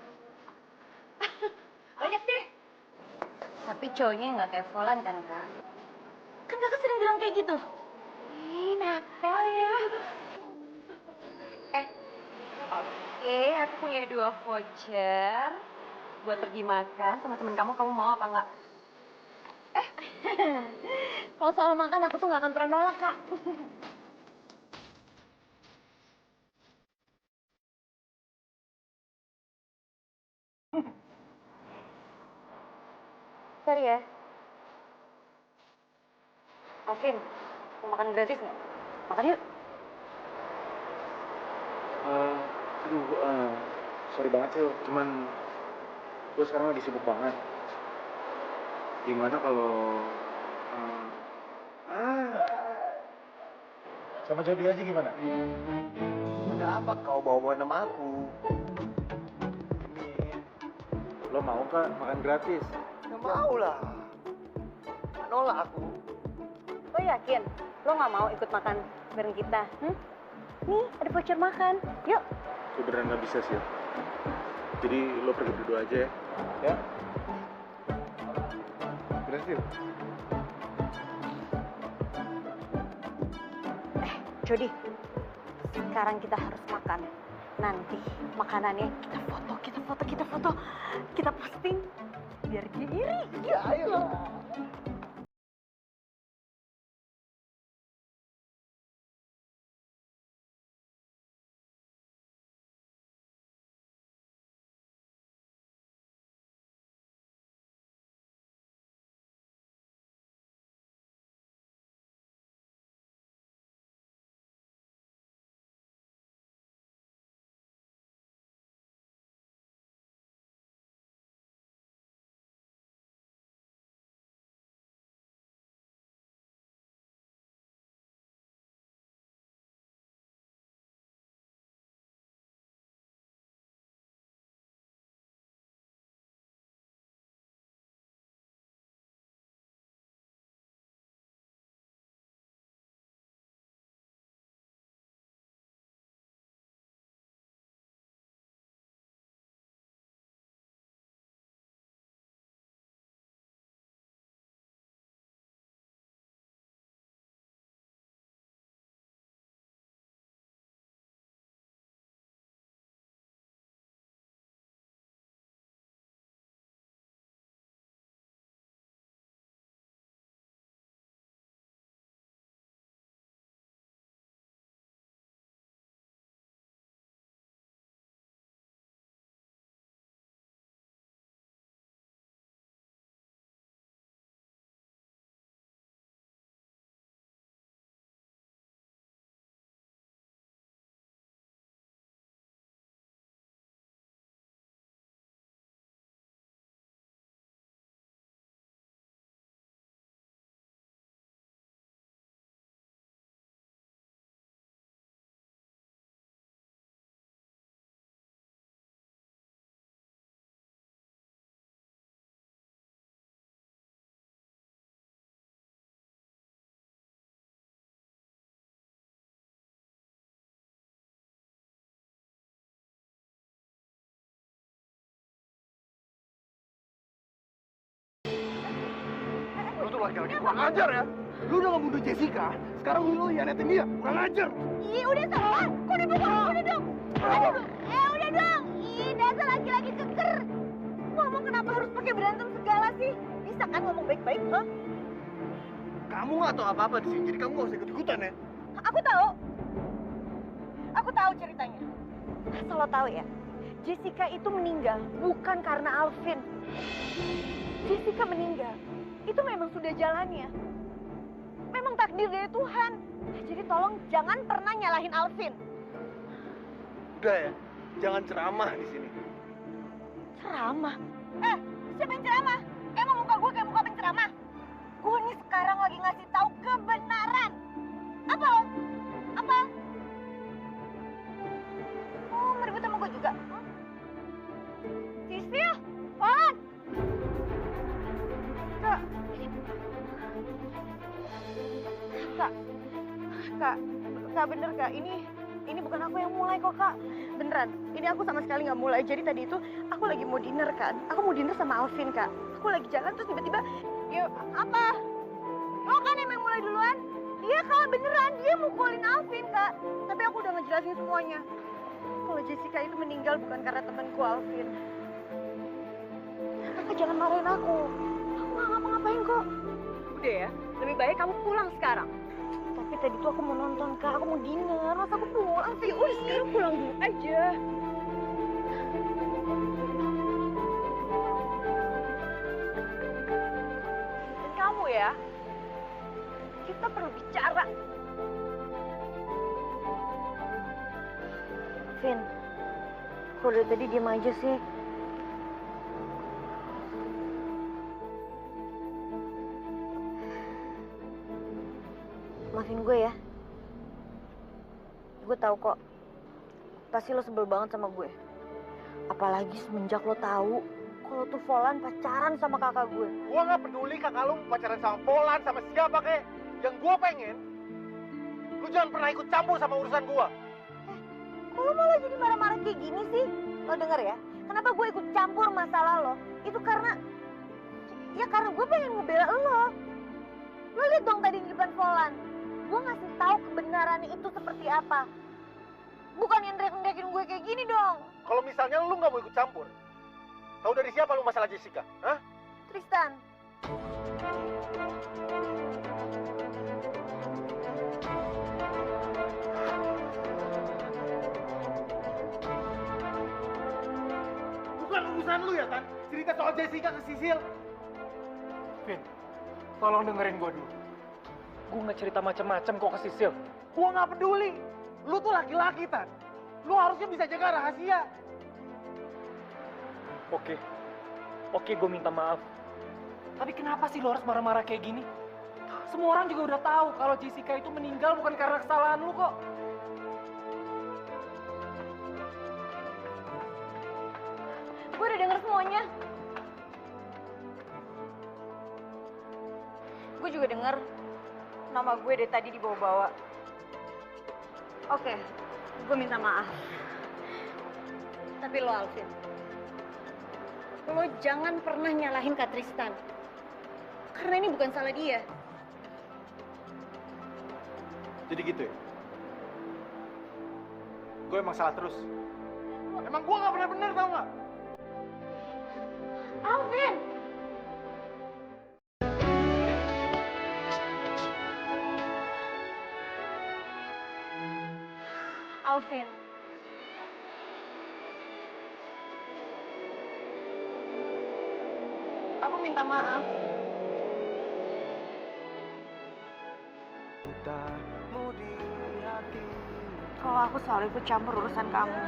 Banyak deh. Tapi cowoknya nggak kayak Polan kan kak? Kan kakak sering bilang kayak gitu. Ih, nakal ya. Oke, aku punya 2 voucher buat pergi makan sama temen kamu. Kamu mau apa enggak? Kalau soal makan aku tuh nggak akan pernah nolak kak. Sorry ya. Alvin, mau makan gratis nggak? Makan yuk. Sorry banget Sil, cuman gue sekarang lagi sibuk banget. Gimana kalau sama Jody aja gimana? Ada apa kau bawa nama aku? Lo mau kak makan gratis? Nggak mau lah. Nolak aku. Lo yakin? Lo nggak mau ikut makan bareng kita? Nih, ada voucher makan. Yuk. Beneran nggak bisa Sil. Jadi lo pergi berdua aja ya. Ya? Bener Sil? Jody, sekarang kita harus makan. Nanti makanannya kita foto, kita posting biar dia iri. Ya ayolah. laki-laki kurang ajar ya. Lu udah ngebunuh Jessica, sekarang lu hianatin dia. Kurang ajar. Ih, udah sama. Kok dipukul? Udah dong. Aduh. Udah dong. Ih, dasar laki-laki keker. Ngomong kenapa harus pakai berantem segala sih? Bisa kan ngomong baik-baik, ha? Kamu nggak tahu apa-apa di sini, jadi kamu nggak usah ikut-ikutan ya. Aku tahu. Aku tahu ceritanya. Asal lo tahu ya, Jessica itu meninggal bukan karena Alvin. Jessica meninggal, itu memang sudah jalannya. Memang takdir dari Tuhan. Jadi tolong jangan pernah nyalahin Alvin. Udah ya, jangan ceramah di sini. Ceramah? Siapa yang ceramah? Emang muka gue kayak muka penceramah? Gue nih sekarang lagi ngasih tahu kebenaran. Apa lo? Apa? Oh, mau ribut sama gue juga? Sisil, Polan! Kak. Kak, bener Kak. Ini bukan aku yang mulai kok, Kak. Beneran, ini aku sama sekali nggak mulai. Jadi tadi itu aku lagi mau dinner kan. Aku mau dinner sama Alvin, Kak. Aku lagi jalan terus tiba-tiba, ya apa? Lo kan yang mulai duluan? Iya Kak, beneran. Dia mukulin Alvin, Kak. Tapi aku udah ngejelasin semuanya. Kalau Jessica itu meninggal bukan karena temanku Alvin. Kakak jangan marahin aku. Aku nggak ngapa-ngapain kok. Udah ya, lebih baik kamu pulang sekarang. Tapi tadi tuh aku mau nonton, Kak. Aku mau dinner. Masa aku pulang sih? Udah sekarang pulang dulu aja. Dan kamu ya, kita perlu bicara. Vin, kok dari tadi diem aja sih? Maafin gue ya. Gue tahu kok, pasti lo sebel banget sama gue. Apalagi semenjak lo tahu kalau tuh Volan pacaran sama kakak gue. Gua nggak peduli kakak lu pacaran sama Polan, sama siapa kek. Yang gua pengen, lu jangan pernah ikut campur sama urusan gua. Kok lo malah jadi marah-marah kayak gini sih? Lo denger ya, kenapa gue ikut campur masalah lo? Itu karena gue pengen ngebela lo. Lo liat dong tadi di depan Volan. Gue ngasih tahu kebenarannya itu seperti apa. Bukan yang ngerek-ngerekin gue kayak gini dong. Kalau misalnya lu nggak mau ikut campur, tahu dari siapa lu masalah Jessica? Hah? Tristan. Bukan urusan lu ya, Tan. Cerita soal Jessica ke Sisil. Vin, tolong dengerin gue dulu. Gue nggak cerita macam-macam kok ke Sisil. Gua nggak peduli. Lu tuh laki-laki, Tan. Lu harusnya bisa jaga rahasia. Oke, gue minta maaf. Tapi kenapa sih lo harus marah-marah kayak gini? Semua orang juga udah tahu kalau Jessica itu meninggal bukan karena kesalahan lu kok. Gue udah denger semuanya. Gue juga denger nama gue dari tadi dibawa-bawa. Oke, gue minta maaf. Tapi lo Alvin, lo jangan pernah nyalahin Kak Tristan. Karena ini bukan salah dia. Jadi gitu ya? Gue emang salah terus. Emang gue nggak pernah bener, tau nggak? Alvin! Alvin. Aku minta maaf. Kalau aku selalu ikut campur urusan kamu.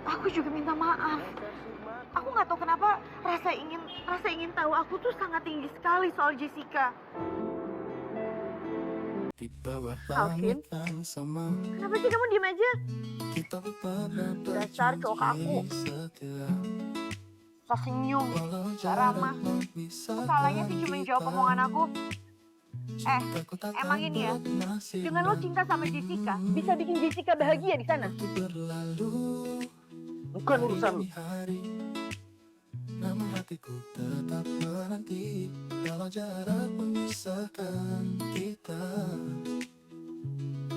Aku juga minta maaf. Aku nggak tahu kenapa rasa ingin tahu aku tuh sangat tinggi sekali soal Jessica. Di bawah Alvin, langit yang sama kenapa sih kamu diem aja? kita pernah Dasar cowok aku. setia. Sok senyum, Walau gak ramah. jarak bisa Salahnya sih cuma jawab omongan aku. Aku tak Emang ini ya, tahu nasib dengan lo cinta sama Jessica, bisa bikin Jessica bahagia di sana. berlalu Bukan urusan lu. hari, namun hatiku tetap menanti walau jarak memisahkan kita.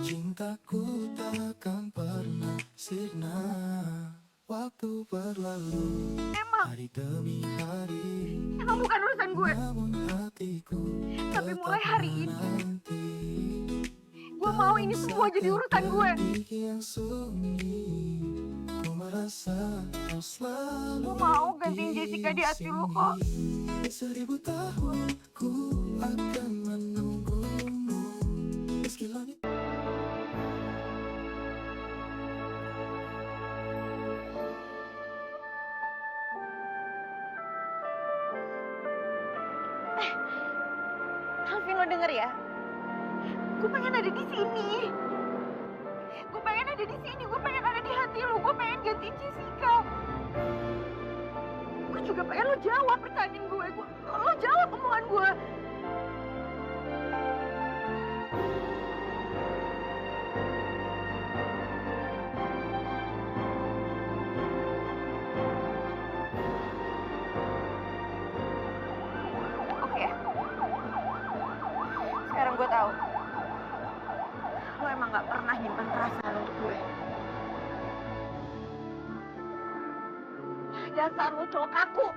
Cintaku takkan pernah sirna. Waktu berlalu, hari demi hari. Emang bukan urusan gue. Namun hatiku Tapi mulai hari ini, menanti. gue mau ini semua jadi urusan gue. Yang sunyi, ku merasa kau selalu. Gue mau gantiin Jessica di hati lu kok. 1000 tahun ku akan menunggumu meski langit. Alvin, lo denger ya? Gue pengen ada di sini. Gue pengen ada di sini. Gue pengen ada di hati lu. Gue pengen gantiin Jessica. Gue juga pengen lo jawab pertanyaan gue. Lo jawab omongan gue. Oke. Sekarang gue tahu. Lo emang gak pernah nyimpan perasaan untuk gue. Dasar lo cowok kaku.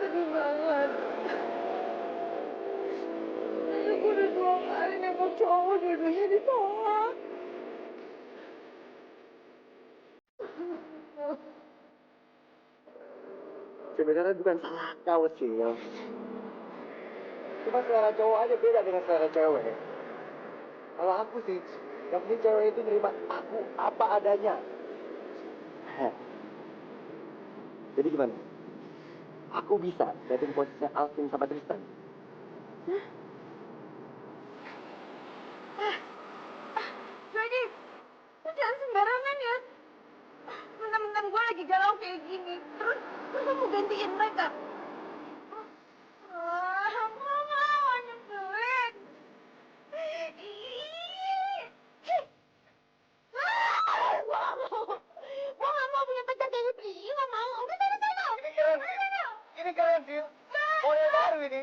Sedih banget. Aku udah 2 kali nembak cowok, dua-duanya ditolak. Sebenarnya bukan salah kau sih, ya. Cuma selera cowok aja beda dengan selera cewek. Kalau aku sih, yang penting cewek itu nerima aku apa adanya. Jadi gimana? Aku bisa dating posisinya Alvin sama Tristan. Jadi, lo jangan sembarangan ya. Mentang-mentang gue lagi galau kayak gini. Terus lo mau gantiin mereka. Aku gak mau nyebelin. Gue gak mau punya pacar kayak gitu. Gue gak mau. Udah sana. Ini keren, Sil. Oh, yang baru ini.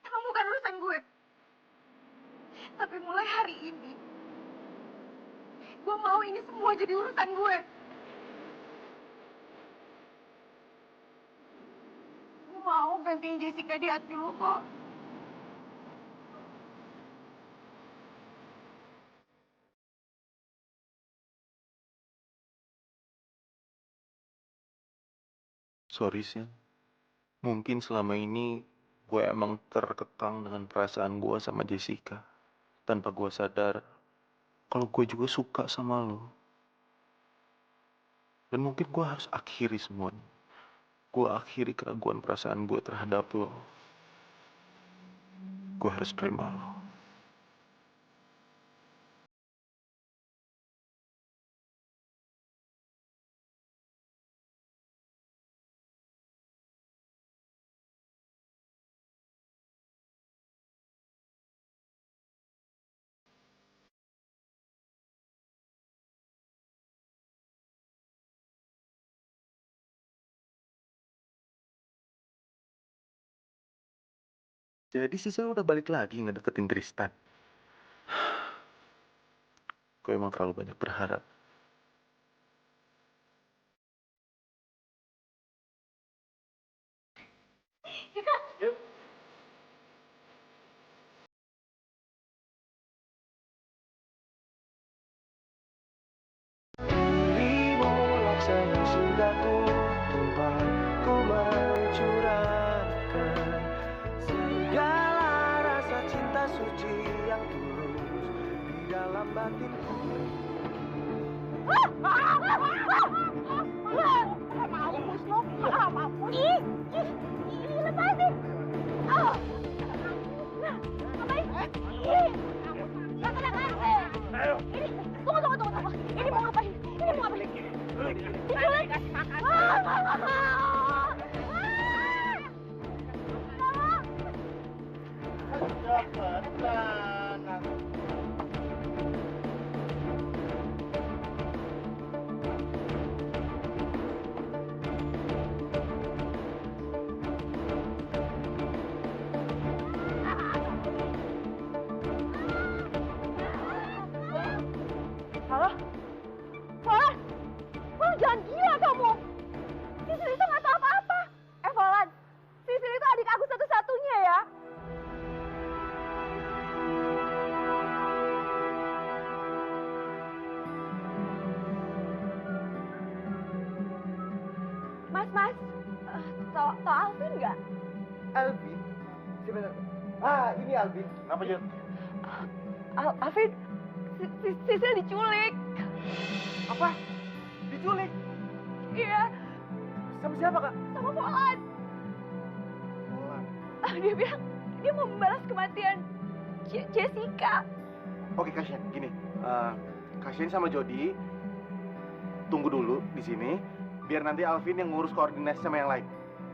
Emang bukan urusan gue. Tapi mulai hari ini, gue mau ini semua jadi urusan gue. Gue mau gantiin Jessica di hati lo kok. Sorry, Sil. Mungkin selama ini gue emang terkekang dengan perasaan gue sama Jessica. Tanpa gue sadar kalau gue juga suka sama lo. Dan mungkin gue harus akhiri semuanya. Gue akhiri keraguan perasaan gue terhadap lo. Gue harus terima lo. Jadi sisa udah balik lagi ngedeketin Tristan. Gue emang terlalu banyak berharap. Yuk. Dirimu laksana sudah ku tumpah, ku mencurahkan segala rasa cinta suci yang tulus di dalam batinku. nggak mau. Halo? Falan? Falan, jangan gila kamu. Sisil itu nggak tahu apa-apa. Falan, Sisil itu adik aku satu-satunya ya. Mas, tau Alvin nggak? Alvin? Sebentar. Ah, ini Alvin. Kenapa, Jun? Alvin, Sisil diculik. Apa? Diculik? Iya, Sama siapa, Kak? sama Falan. Dia bilang dia mau membalas kematian Jessica. Oke, Kasian, gini. Kasian sama Jody tunggu dulu di sini, biar nanti Alvin yang ngurus koordinasi sama yang lain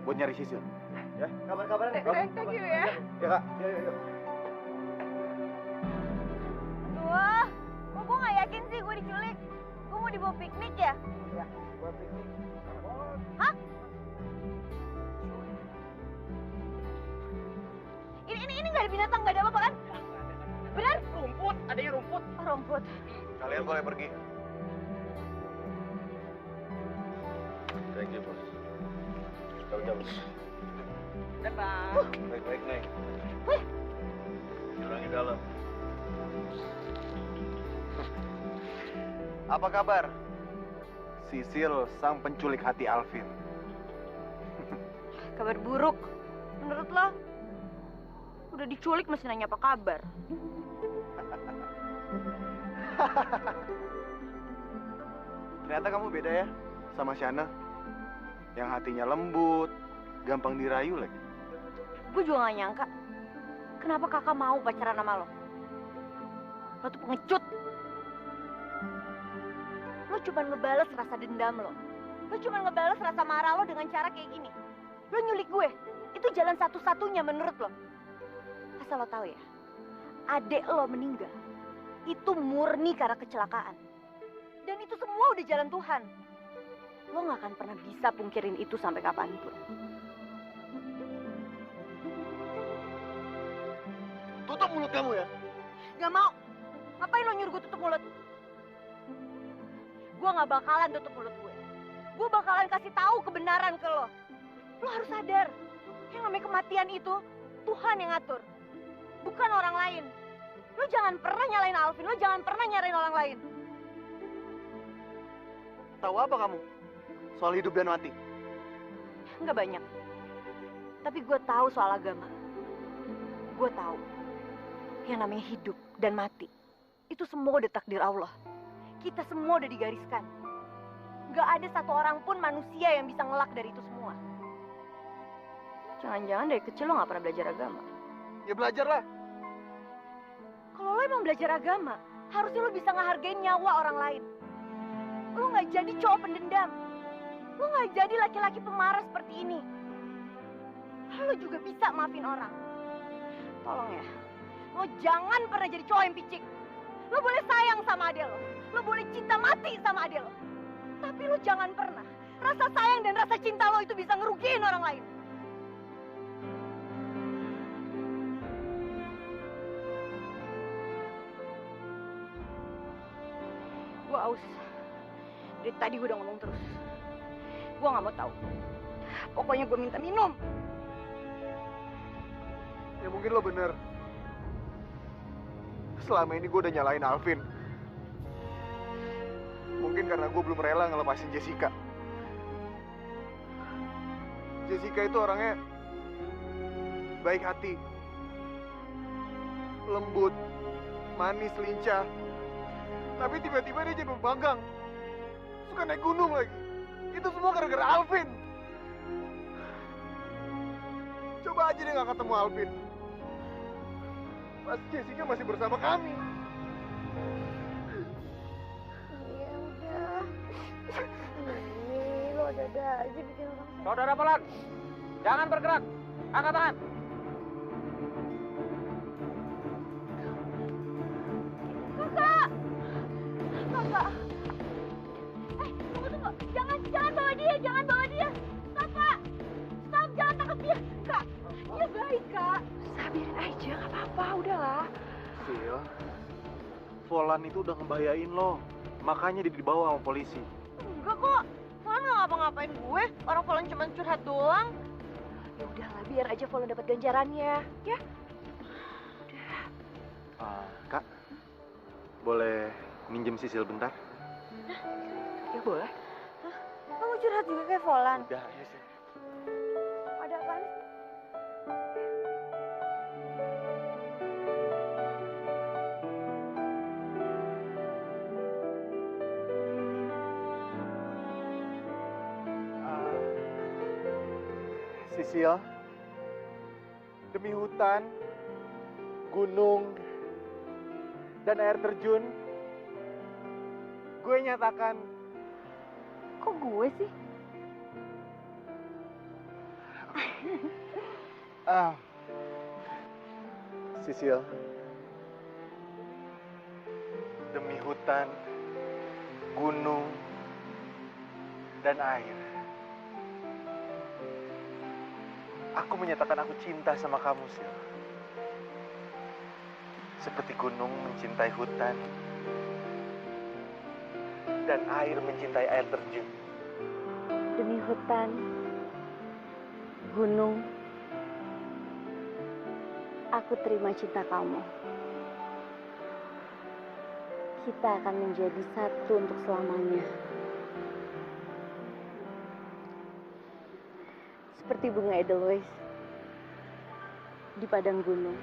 buat nyari Sisil. Ya, kabar-kabaran. Thank you ya. Ya, Kak. Yuk. Wah, kok gue nggak yakin sih gue diculik? Gue mau dibawa piknik ya? Ya, buat piknik. Hah? Ini nggak ada binatang, nggak ada apa-apa kan? Benar? Rumput, adanya rumput. Oh, rumput. Kalian boleh pergi. Thank you, bos. Cabut. Baik-baik, naik. Jurang di dalam. Apa kabar? Sisil, sang penculik hati Alvin. Kabar buruk. Menurut lo? Udah diculik masih nanya apa kabar? Ternyata kamu beda ya sama Shana. Yang hatinya lembut, gampang dirayu lagi. Gue juga gak nyangka. Kenapa kakak mau pacaran sama lo? Lo tuh pengecut. Lo cuma ngebales rasa dendam lo. Lo cuma ngebales rasa marah lo dengan cara kayak gini. Lo nyulik gue. Itu jalan satu-satunya menurut lo. Asal lo tahu ya, adek lo meninggal. Itu murni karena kecelakaan. Dan itu semua udah jalan Tuhan. Lo gak akan pernah bisa pungkirin itu sampai kapanpun. Tutup mulut kamu ya. Gak mau. Ngapain lo nyuruh gue tutup mulut? Gue gak bakalan tutup mulut gue. Gue bakalan kasih tahu kebenaran ke lo. Lo harus sadar, yang namanya kematian itu Tuhan yang ngatur, bukan orang lain. Lo jangan pernah nyalain Alvin, lo jangan pernah nyalain orang lain. Tahu apa kamu soal hidup dan mati? Nggak banyak. Tapi gue tahu soal agama. Gue tahu yang namanya hidup dan mati. Itu semua udah takdir Allah. Kita semua udah digariskan. Nggak ada satu orang pun manusia yang bisa ngelak dari itu semua. Jangan-jangan dari kecil lo nggak pernah belajar agama. Ya belajarlah. Kalau lo emang belajar agama, harusnya lo bisa ngehargain nyawa orang lain. Lo nggak jadi cowok pendendam. Lo nggak jadi laki-laki pemarah seperti ini. Lo juga bisa maafin orang. Tolong ya, lo jangan pernah jadi cowok yang picik. Lo boleh sayang sama adek lo. Lo boleh cinta mati sama adek lo. Tapi lo jangan pernah rasa sayang dan rasa cinta lo itu bisa ngerugiin orang lain. Gue aus. Dari tadi gue udah ngomong terus. Gue gak mau tahu. Pokoknya gue minta minum. Ya mungkin lo bener. Selama ini gue udah nyalain Alvin. Mungkin karena gue belum rela ngelepasin Jessica. Jessica itu orangnya baik hati, lembut, manis, lincah. Tapi tiba-tiba dia jadi pembangkang. Suka naik gunung lagi. Itu semua gara-gara Alvin. Coba aja dia gak ketemu Alvin. Pas Jessica masih bersama kami. Ya udah. Ini lo kok ada aja bikin orang. Saudara pelan. Jangan bergerak. Angkat tangan. Kakak! Kakak! Tunggu. Jangan bawa dia, jangan bawa dia. Kakak! Stop, jangan tangkap dia. Kak, dia baik, Kak. Sabirin aja, nggak apa-apa, udahlah. Sil, Volan itu udah ngebahayain lo. Makanya dia dibawa sama polisi. Enggak kok. Volan nggak ngapa-ngapain gue. Orang Volan cuma curhat doang. Ya udahlah, biar aja Volan dapat ganjarannya, ya. Kak, boleh minjem Sisil bentar? Ya boleh. Kamu curhat juga kayak Volan. Udah, ya Sil. Ada apaan? Sisil, demi hutan, gunung, dan air terjun, gue nyatakan. Kok gue sih? Sisil, demi hutan, gunung, dan air, aku menyatakan aku cinta sama kamu, Sil. Seperti gunung mencintai hutan, dan air mencintai air terjun. Demi hutan, gunung, aku terima cinta kamu. Kita akan menjadi satu untuk selamanya. Seperti bunga Edelweiss di padang gunung.